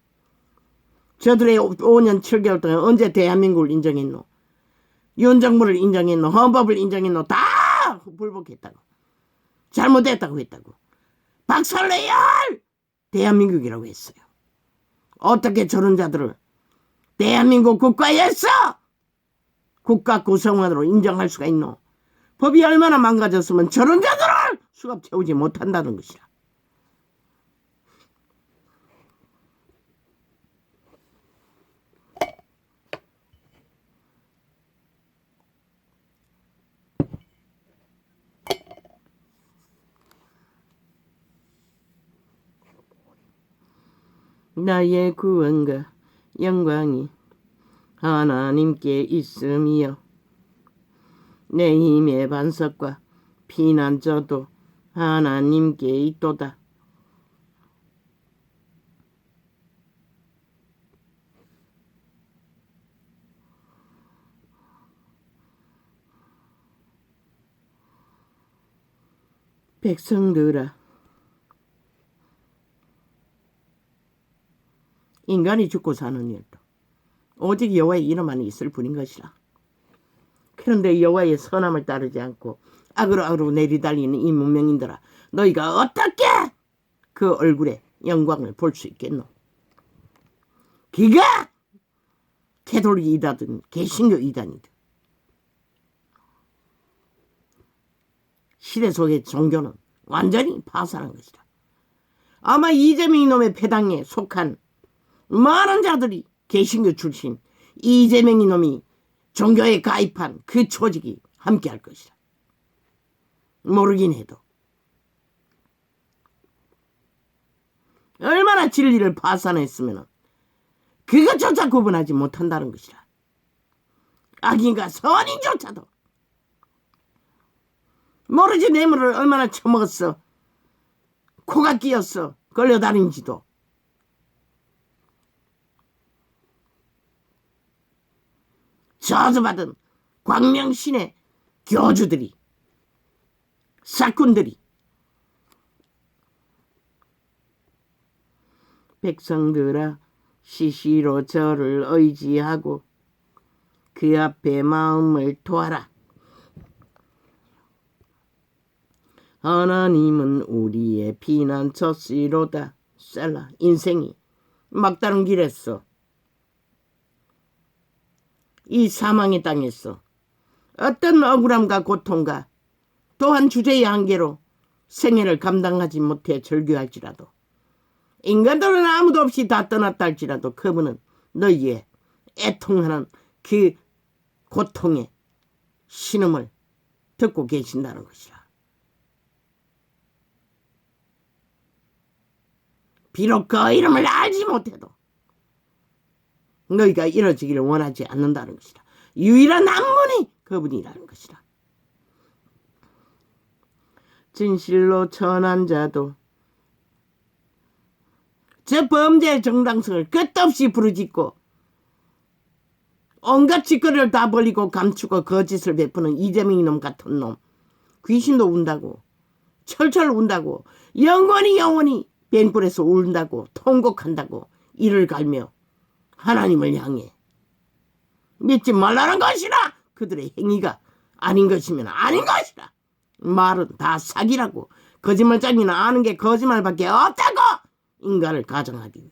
저들의 5년 7개월 동안 언제 대한민국을 인정했노? 윤정부를 인정했노? 헌법을 인정했노? 다 불복했다고. 잘못했다고 했다고. 박살내야 할 대한민국이라고 했어요. 어떻게 저런 자들을 대한민국 국가에서 국가 구성원으로 인정할 수가 있노? 법이 얼마나 망가졌으면 저런 자들을 수갑 채우지 못한다는 것이라. 나의 구원과 영광이 하나님께 있음이요 내 힘의 반석과 피난처도 하나님께 있도다. 백성들아, 인간이 죽고 사는 일도 오직 여호와의 이름 안에 있을 뿐인 것이라. 그런데 여호와의 선함을 따르지 않고 악으로 내리달리는 이 문명인들아, 너희가 어떻게 그 얼굴에 영광을 볼 수 있겠노? 그가 캐톨릭 이단이든 개신교 이단이든 시대 속의 종교는 완전히 파산한 것이다. 아마 이재명 이놈의 패당에 속한 많은 자들이 개신교 출신 이재명 이놈이 종교에 가입한 그 조직이 함께할 것이다. 모르긴 해도 얼마나 진리를 파산했으면 그것조차 구분하지 못한다는 것이다. 악인과 선인조차도 모르지 뇌물을 얼마나 처먹었어. 코가 끼었어. 걸려다닌지도. 저주받은 광명신의 교주들이 사꾼들이 백성들아 시시로 저를 의지하고 그 앞에 마음을 토하라. 하나님은 우리의 피난처시로다. 셀라. 인생이 막다른 길에서 이 사망의 땅에서 어떤 억울함과 고통과 또한 주제의 한계로 생애를 감당하지 못해 절규할지라도 인간들은 아무도 없이 다 떠났다 할지라도 그분은 너희의 애통하는 그 고통의 신음을 듣고 계신다는 것이라. 비록 그 이름을 알지 못해도 너희가 이뤄지기를 원하지 않는다는 것이다. 유일한 남문이 그분이라는 것이다. 진실로 천한 자도 저 범죄의 정당성을 끝없이 부르짖고 온갖 짓거리를 다 벌리고 감추고 거짓을 베푸는 이재명 이놈 같은 놈, 귀신도 운다고 철철 운다고 영원히 벤불에서 울다고 통곡한다고 이를 갈며 하나님을 향해 믿지 말라는 것이라. 그들의 행위가 아닌 것이면 아닌 것이라. 말은 다 사기라고. 거짓말쟁이는 아는 게 거짓말밖에 없다고. 인간을 가정하기 위해.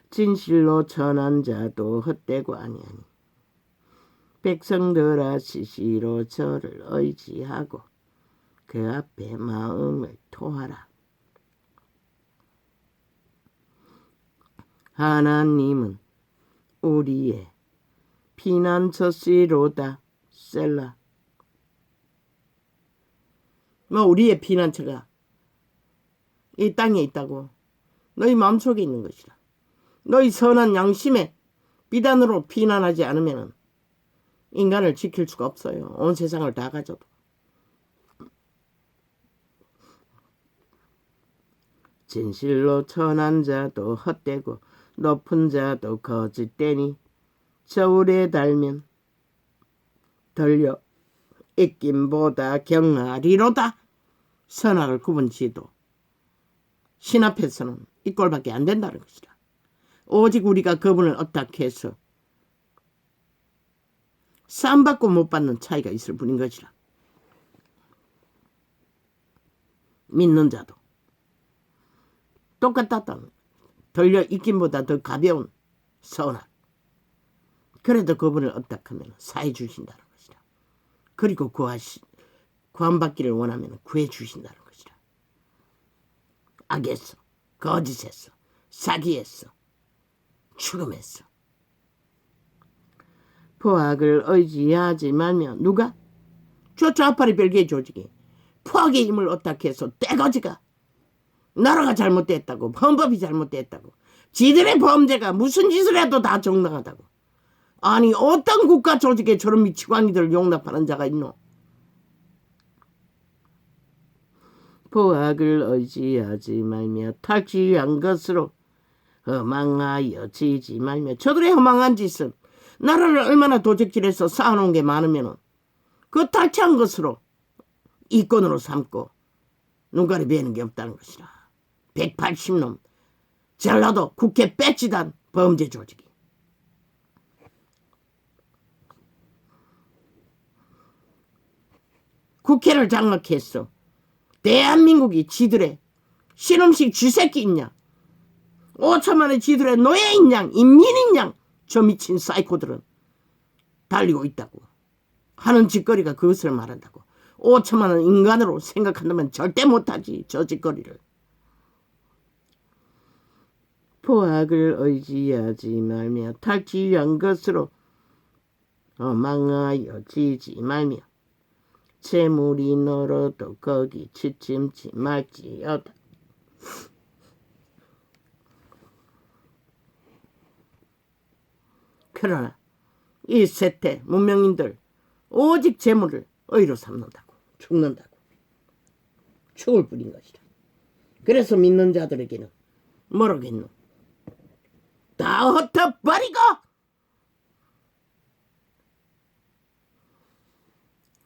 진실로 천한 자도 헛되고 아니하니 백성들아 시시로 저를 의지하고 그 앞에 마음을 토하라. 하나님은 우리의 피난처시로다. 셀라. 우리의 피난처가 이 땅에 있다고. 너희 마음속에 있는 것이라. 너희 선한 양심에 비단으로 피난하지 않으면 인간을 지킬 수가 없어요. 온 세상을 다 가져도. 진실로 천한 자도 헛되고 높은 자도 거짓되니 저울에 달면 덜려 입김보다 경하리로다. 선악을 구분지도 신 앞에서는 이 꼴밖에 안 된다는 것이다. 오직 우리가 그분을 어떻게 해서 쌈 받고 못 받는 차이가 있을 뿐인 것이라. 믿는 자도 똑같다. 덜려 입김보다 더 가벼운 선악. 그래도 그분을 어떻게 하면 사해 주신다는 것이라. 그리고 구원받기를 원하면 구해 주신다는 것이라. 악에서, 거짓에서, 사기에서, 죽음에서. 포악을 의지하지 말며 누가? 저 좌파리 별개의 조직이 포악의 힘을 어떻게 해서 떼거지가 나라가 잘못됐다고, 헌법이 잘못됐다고, 지들의 범죄가 무슨 짓을 해도 다 정당하다고. 아니 어떤 국가 조직에 저런 미치광이들을 용납하는 자가 있노? 포악을 의지하지 말며 탈취한 것으로 허망하여 지지 말며. 저들의 허망한 짓은 나라를 얼마나 도적질해서 쌓아놓은 게 많으면 그 탈취한 것으로 이권으로 삼고 눈가리 베는 게 없다는 것이라. 180놈 전라도 국회 배치단 범죄 조직이. 국회를 장악했어. 대한민국이 지들의 신음식 쥐새끼 있냐, 5천만의 지들의 노예인 양, 인민인 양, 저 미친 사이코들은 달리고 있다고 하는 짓거리가 그것을 말한다고. 5천만은 인간으로 생각한다면 절대 못하지 저 짓거리를. 포악을 의지하지 말며 탈취한 것으로 망하여 지지 말며 재물이 늘어도 거기 치침치 말지어다. 그러나 이 세태 문명인들 오직 재물을 의로 삼는다고, 죽는다고, 죽을 뿐인 것이다. 그래서 믿는 자들에게는 뭐라겠노? 다 흩어버리고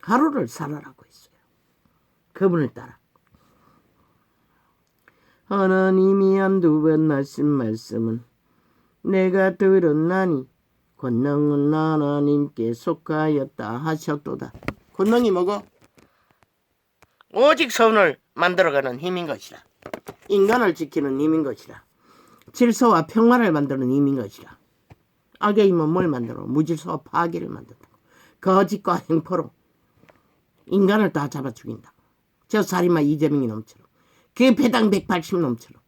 하루를 살아라고 했어요. 그분을 따라. 하나님이 한두 번 하신 말씀은 내가 들었나니 권능은 하나님께 속하였다 하셨도다. 권능이 뭐고? 오직 선을 만들어가는 힘인 것이라. 인간을 지키는 힘인 것이라. 질서와 평화를 만드는 힘인 것이라. 악의 힘은 뭘 만들어? 무질서와 파괴를 만든다. 거짓과 행포로 인간을 다 잡아 죽인다. 저 살인마 이재명이 놈처럼, 그 배당 180놈처럼.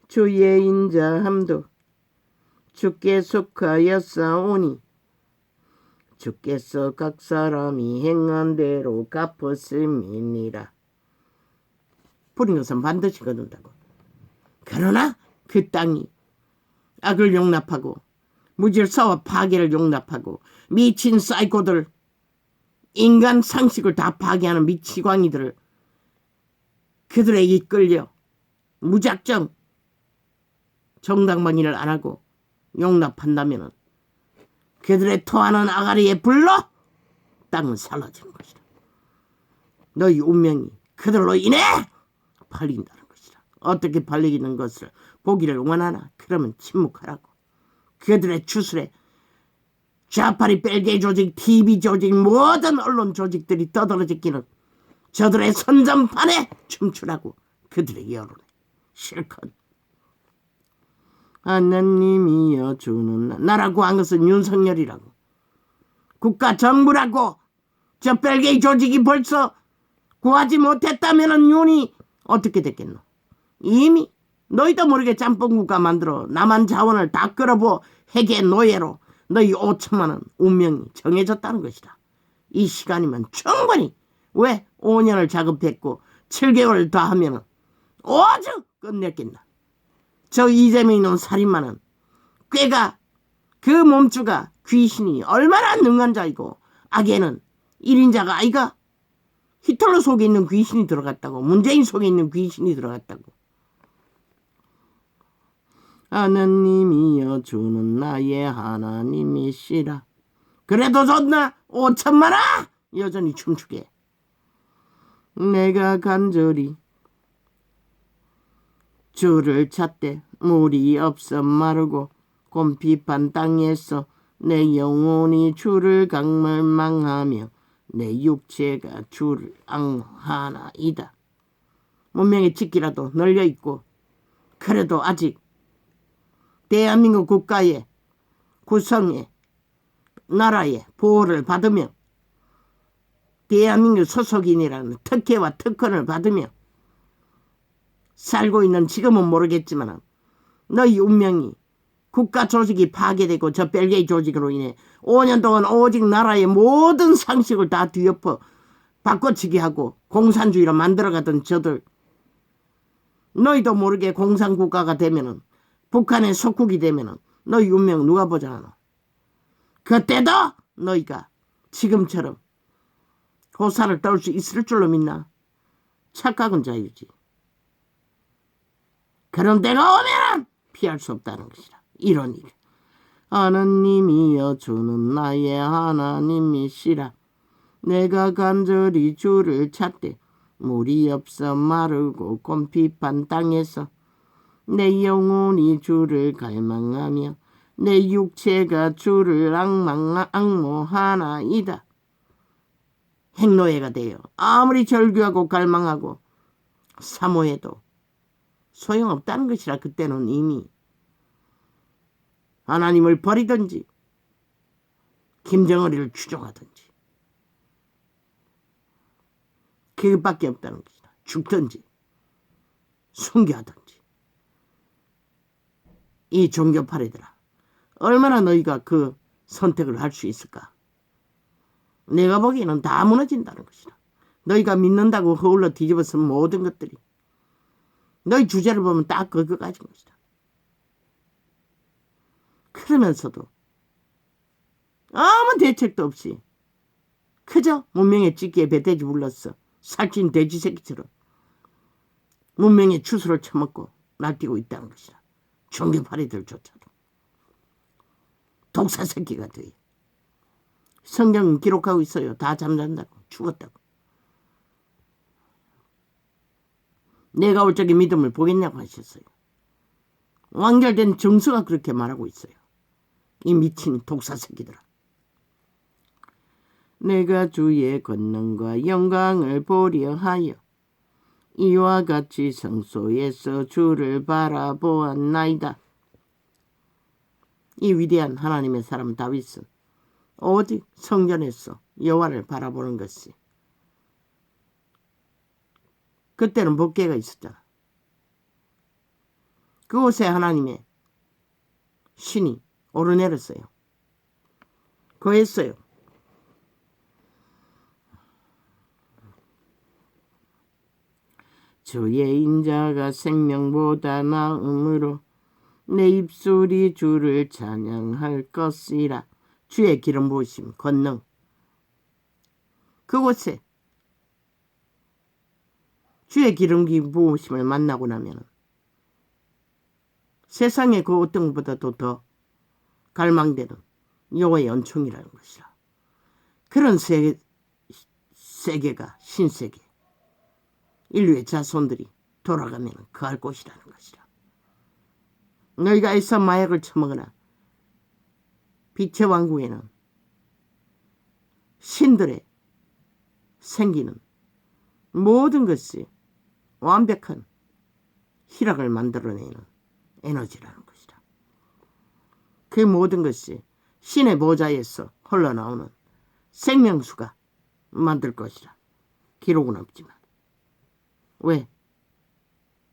주의 인자함도 주께 속하였사오니 주께서 각 사람이 행한 대로 갚았음이니라. 뿌린 것은 반드시 거둔다고. 그러나 그 땅이 악을 용납하고 무질서와 파괴를 용납하고 미친 사이코들, 인간 상식을 다 파괴하는 미치광이들을 그들에 이끌려 무작정 정당방위를 안 하고 용납한다면 그들의 토하는 아가리에 불러 땅은 살라지는 것이다. 너희 운명이 그들로 인해 팔린다는 것이다. 어떻게 팔리는 것을 보기를 원하나? 그러면 침묵하라고. 그들의 추술에 좌파리 벨게 조직, TV 조직, 모든 언론 조직들이 떠들어지기는 저들의 선전판에 춤추라고. 그들의 여론에 실컷. 하나님이여 주는 나라고 한 것은 윤석열이라고, 국가 정부라고. 저 벨게 조직이 벌써 구하지 못했다면 윤이 어떻게 됐겠노? 이미 너희도 모르게 짬뽕국가 만들어 남한 자원을 다 끌어부 핵의 노예로 너희 5천만 원 운명이 정해졌다는 것이다. 이 시간이면 충분히. 왜 5년을 작업했고 7개월 더 하면 오죽 끝냈겠나. 저 이재명 이놈 살인마는 꾀가 그 몸주가 귀신이 얼마나 능한 자이고 악에는 1인자가 아이가. 히틀러 속에 있는 귀신이 들어갔다고. 문재인 속에 있는 귀신이 들어갔다고. 하나님이여 주는 나의 하나님이시라. 그래도 좋나 5천만아 여전히 춤추게. 내가 간절히 주를 찾되 물이 없어 마르고 곰핍한 땅에서 내 영혼이 주를 강멸망하며 내 육체가 주를 앙하나이다. 문명의 직기라도 널려있고 그래도 아직 대한민국 국가의 구성에 나라의 보호를 받으며 대한민국 소속인이라는 특혜와 특권을 받으며 살고 있는 지금은 모르겠지만 너희 운명이 국가 조직이 파괴되고 저 벨기에 조직으로 인해 5년 동안 오직 나라의 모든 상식을 다 뒤엎어 바꿔치기 하고 공산주의로 만들어가던 저들, 너희도 모르게 공산국가가 되면은 북한의 속국이 되면은 너희 운명 누가 보장하노? 그때도 너희가 지금처럼 호사를 떨 수 있을 줄로 믿나? 착각은 자유지. 그런 때가 오면은 피할 수 없다는 것이라. 이런 일. 하나님이여 주는 나의 하나님이시라. 내가 간절히 주를 찾되 물이 없어 마르고 곰핍한 땅에서 내 영혼이 주를 갈망하며 내 육체가 주를 앙모하나이다. 행노예가 되어 아무리 절규하고 갈망하고 사모해도 소용없다는 것이라. 그때는 이미 하나님을 버리든지 김정은이를 추종하든지 그것밖에 없다는 것이다. 죽든지 순교하든지. 이 종교파리들아, 얼마나 너희가 그 선택을 할 수 있을까? 내가 보기에는 다 무너진다는 것이다. 너희가 믿는다고 허울러 뒤집어 쓴 모든 것들이 너희 주제를 보면 딱 그거 가진 것이다. 그러면서도 아무 대책도 없이 그저 문명의 찌개에 배돼지 불렀어. 살찐 돼지 새끼처럼 문명의 추수를 처먹고 날뛰고 있다는 것이다. 종교파리들조차도 독사 새끼가 돼. 성경은 기록하고 있어요. 다 잠잔다고, 죽었다고. 내가 올 적에 믿음을 보겠냐고 하셨어요. 완결된 정서가 그렇게 말하고 있어요. 이 미친 독사 새끼들아. 내가 주의 권능과 영광을 보려 하여 이와 같이 성소에서 주를 바라보았나이다. 이 위대한 하나님의 사람 다윗은 오직 성전에서 여호와를 바라보는 것이, 그때는 법궤가 있었잖아. 그곳에 하나님의 신이 오르내렸어요. 거했어요. 주의 인자가 생명보다 나음으로 내 입술이 주를 찬양할 것이라. 주의 기름 부으심, 권능. 그곳에 주의 기름 부으심을 만나고 나면 세상에 그 어떤 것보다도 더 갈망되는 여호와의 은총이라는 것이라. 그런 세계가 신세계, 인류의 자손들이 돌아가면 그할 곳이라는 것이라. 너희가 애써 마약을 처먹으나 빛의 왕국에는 신들의 생기는 모든 것이 완벽한 희락을 만들어내는 에너지라는 것이라. 그 모든 것이 신의 보좌에서 흘러나오는 생명수가 만들 것이라. 기록은 없지만. 왜?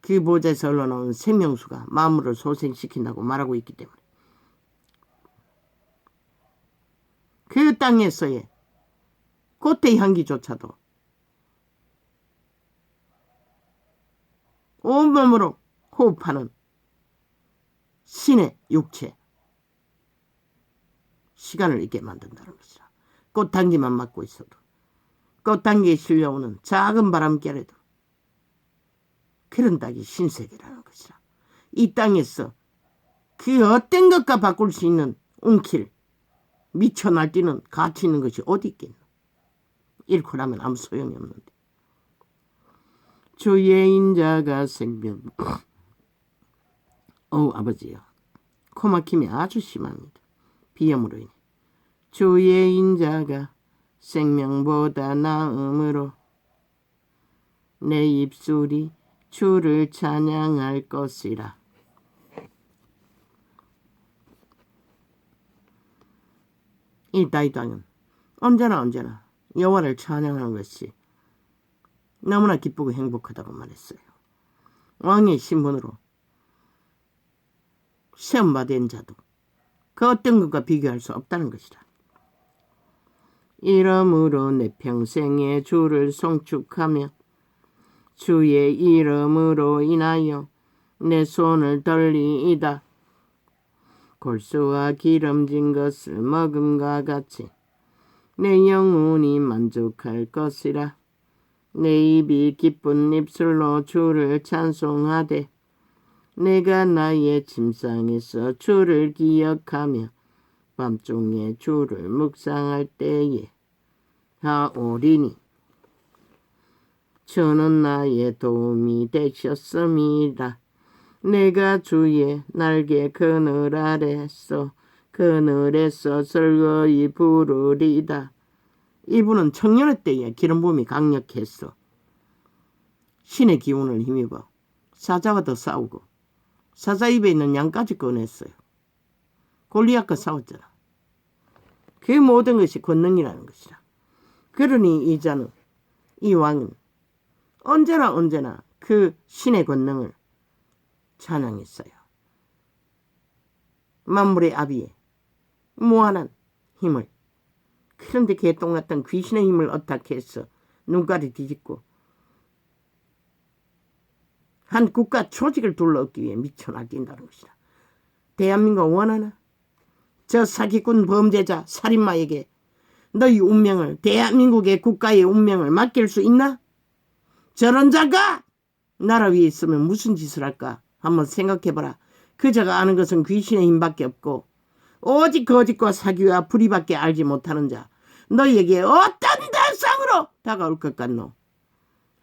그 보좌에서 흘러나오는 생명수가 만물을 소생시킨다고 말하고 있기 때문에. 그 땅에서의 꽃의 향기조차도 온몸으로 호흡하는 신의 육체, 시간을 잊게 만든다는 것이라. 꽃향기만 맡고 있어도 꽃향기에 실려오는 작은 바람결에도 그런 닭이 신세계라는 것이라. 이 땅에서 그 어떤 것과 바꿀 수 있는 운길, 미쳐 날뛰는 가치 있는 것이 어디 있겠노. 잃고 나면 아무 소용이 없는데. 주의 인자가 생명. 아버지요. 코막힘이 아주 심합니다. 비염으로 인해. 주의 인자가 생명보다 나음으로 내 입술이 주를 찬양할 것이라. 이 다윗왕은 언제나 여호와를 찬양하는 것이 너무나 기쁘고 행복하다고 말했어요. 왕의 신분으로 시험받은 자도 그 어떤 것과 비교할 수 없다는 것이라. 이러므로 내 평생에 주를 송축하며 주의 이름으로 인하여 내 손을 돌리이다. 골수와 기름진 것을 먹음과 같이 내 영혼이 만족할 것이라. 내 입이 기쁜 입술로 주를 찬송하되 내가 나의 침상에서 주를 기억하며 밤중에 주를 묵상할 때에 하오리니 주는 나의 도움이 되셨음이라. 내가 주의 날개 그늘 아래서 그늘에서 즐거이 부르리다. 이분은 청년의 때에 기름 부음이 강력했어. 신의 기운을 힘입어 사자와도 싸우고 사자 입에 있는 양까지 꺼냈어요. 골리앗과 싸웠잖아. 그 모든 것이 권능이라는 것이라. 그러니 이 자는, 이 왕은 언제나 그 신의 권능을 찬양했어요. 만물의 아비의 무한한 힘을, 그런데 개똥 같은 귀신의 힘을 어떻게 해서 눈깔이 뒤집고 한 국가 조직을 둘러엎기 위해 미쳐 날뛴다는 것이다. 대한민국 원하나? 저 사기꾼 범죄자 살인마에게 너희 운명을, 대한민국의 국가의 운명을 맡길 수 있나? 저런 자가 나라 위에 있으면 무슨 짓을 할까? 한번 생각해봐라. 그자가 아는 것은 귀신의 힘밖에 없고 오직 거짓과 사기와 불의밖에 알지 못하는 자, 너희에게 어떤 대상으로 다가올 것 같노?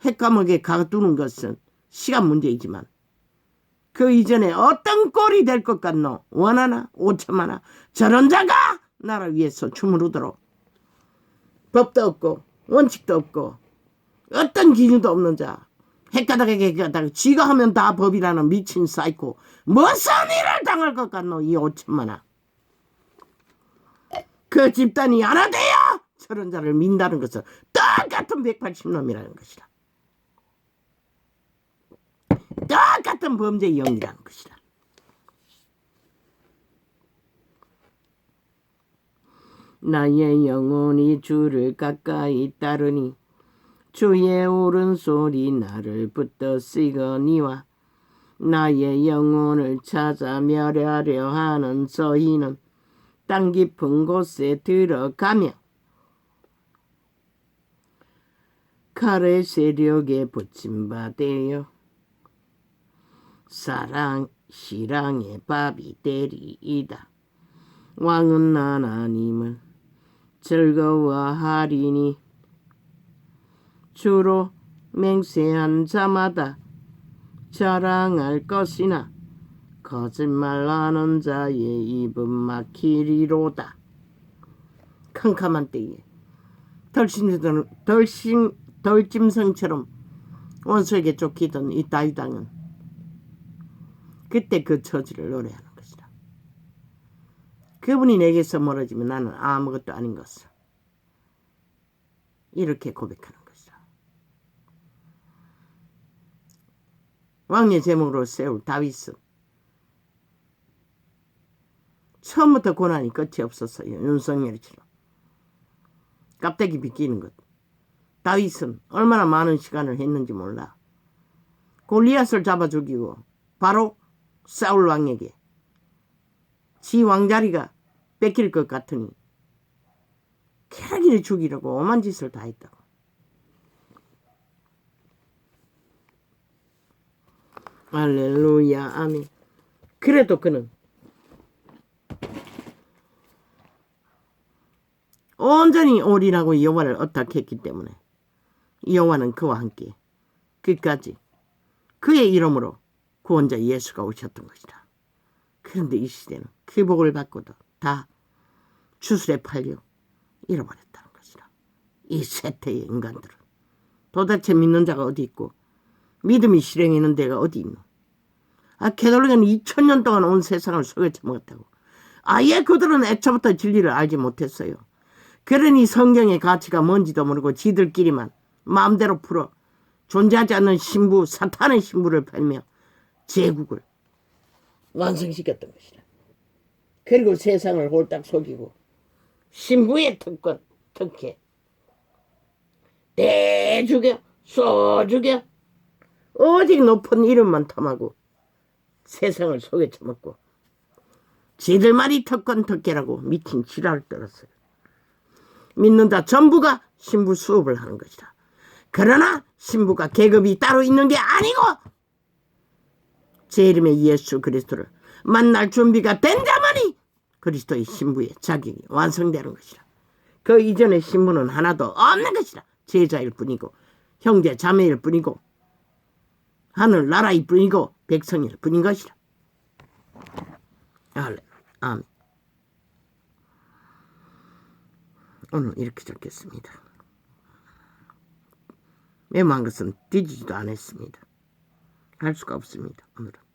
핵감옥에 가두는 것은 시간 문제이지만 그 이전에 어떤 꼴이 될 것 같노? 원하나? 오천만나? 저런 자가 나라 위에서 주무르도록 법도 없고 원칙도 없고 어떤 기준도 없는 자, 핵가닥에 쥐가 하면 다 법이라는 미친 사이코, 무슨 일을 당할 것 같노? 이 오천만나. 그 집단이 하나 돼야 저런 자를 민다는 것은 똑같은 180놈이라는 것이다. 똑같은 범죄의 영이라는 것이다. 나의 영혼이 주를 가까이 따르니 주의 오른손이 나를 붙들어 쓰거니와 나의 영혼을 찾아 멸하려 하는 저희는 땅 깊은 곳에 들어가며 칼의 세력에 붙임받되어 시랑의 밥이 되리이다. 왕은 하나님을 즐거워하리니 주로 맹세한 자마다 자랑할 것이나 거짓말하는 자의 입은 막히리로다. 캄캄한 때에 덜짐승처럼 원수에게 쫓기던 이 다윗왕은 그때 그 처지를 노래하는 것이다. 그분이 내게서 멀어지면 나는 아무것도 아닌 것을 이렇게 고백하는 것이다. 왕의 제목으로 세울 다윗은 처음부터 고난이 끝이 없었어요. 윤석열처럼 깝대기 비끼는 것. 다윗은 얼마나 많은 시간을 했는지 몰라. 골리앗을 잡아 죽이고 바로 사울 왕에게 지 왕자리가 뺏길 것 같으니 캐기를 죽이려고 오만 짓을 다 했다고. 할렐루야, 아멘. 그래도 그는 온전히 올인하고 여호와를 의탁했기 때문에 여호와는 그와 함께 끝까지 그의 이름으로 구원자 예수가 오셨던 것이다. 그런데 이 시대는 그 복을 받고도 다 주술에 팔려 잃어버렸다는 것이다. 이 세태의 인간들은 도대체 믿는 자가 어디 있고 믿음이 실행하는 데가 어디 있노? 캐톨릭은 2000년 동안 온 세상을 속여쳐 먹었다고. 아예 그들은 애초부터 진리를 알지 못했어요. 그러니 성경의 가치가 뭔지도 모르고 지들끼리만 마음대로 풀어 존재하지 않는 신부, 사탄의 신부를 팔며 제국을 완성시켰던 것이다. 그리고 세상을 홀딱 속이고 신부의 특권, 특혜 대죽여, 쏘죽여 오직 높은 이름만 탐하고 세상을 속여쳐 먹고 지들만이 특권, 특혜라고 미친 지랄을 떨었어요. 믿는다 전부가 신부 수업을 하는 것이다. 그러나 신부가 계급이 따로 있는 게 아니고 제 이름의 예수 그리스도를 만날 준비가 된 자만이 그리스도의 신부의 자격이 완성되는 것이다. 그 이전의 신부는 하나도 없는 것이다. 제자일 뿐이고 형제 자매일 뿐이고 하늘 나라일 뿐이고 백성일 뿐인 것이다. 아멘. 오늘 이렇게 적겠습니다. 메모한 것은 뒤지지도 않았습니다. 할 수가 없습니다. 오늘은.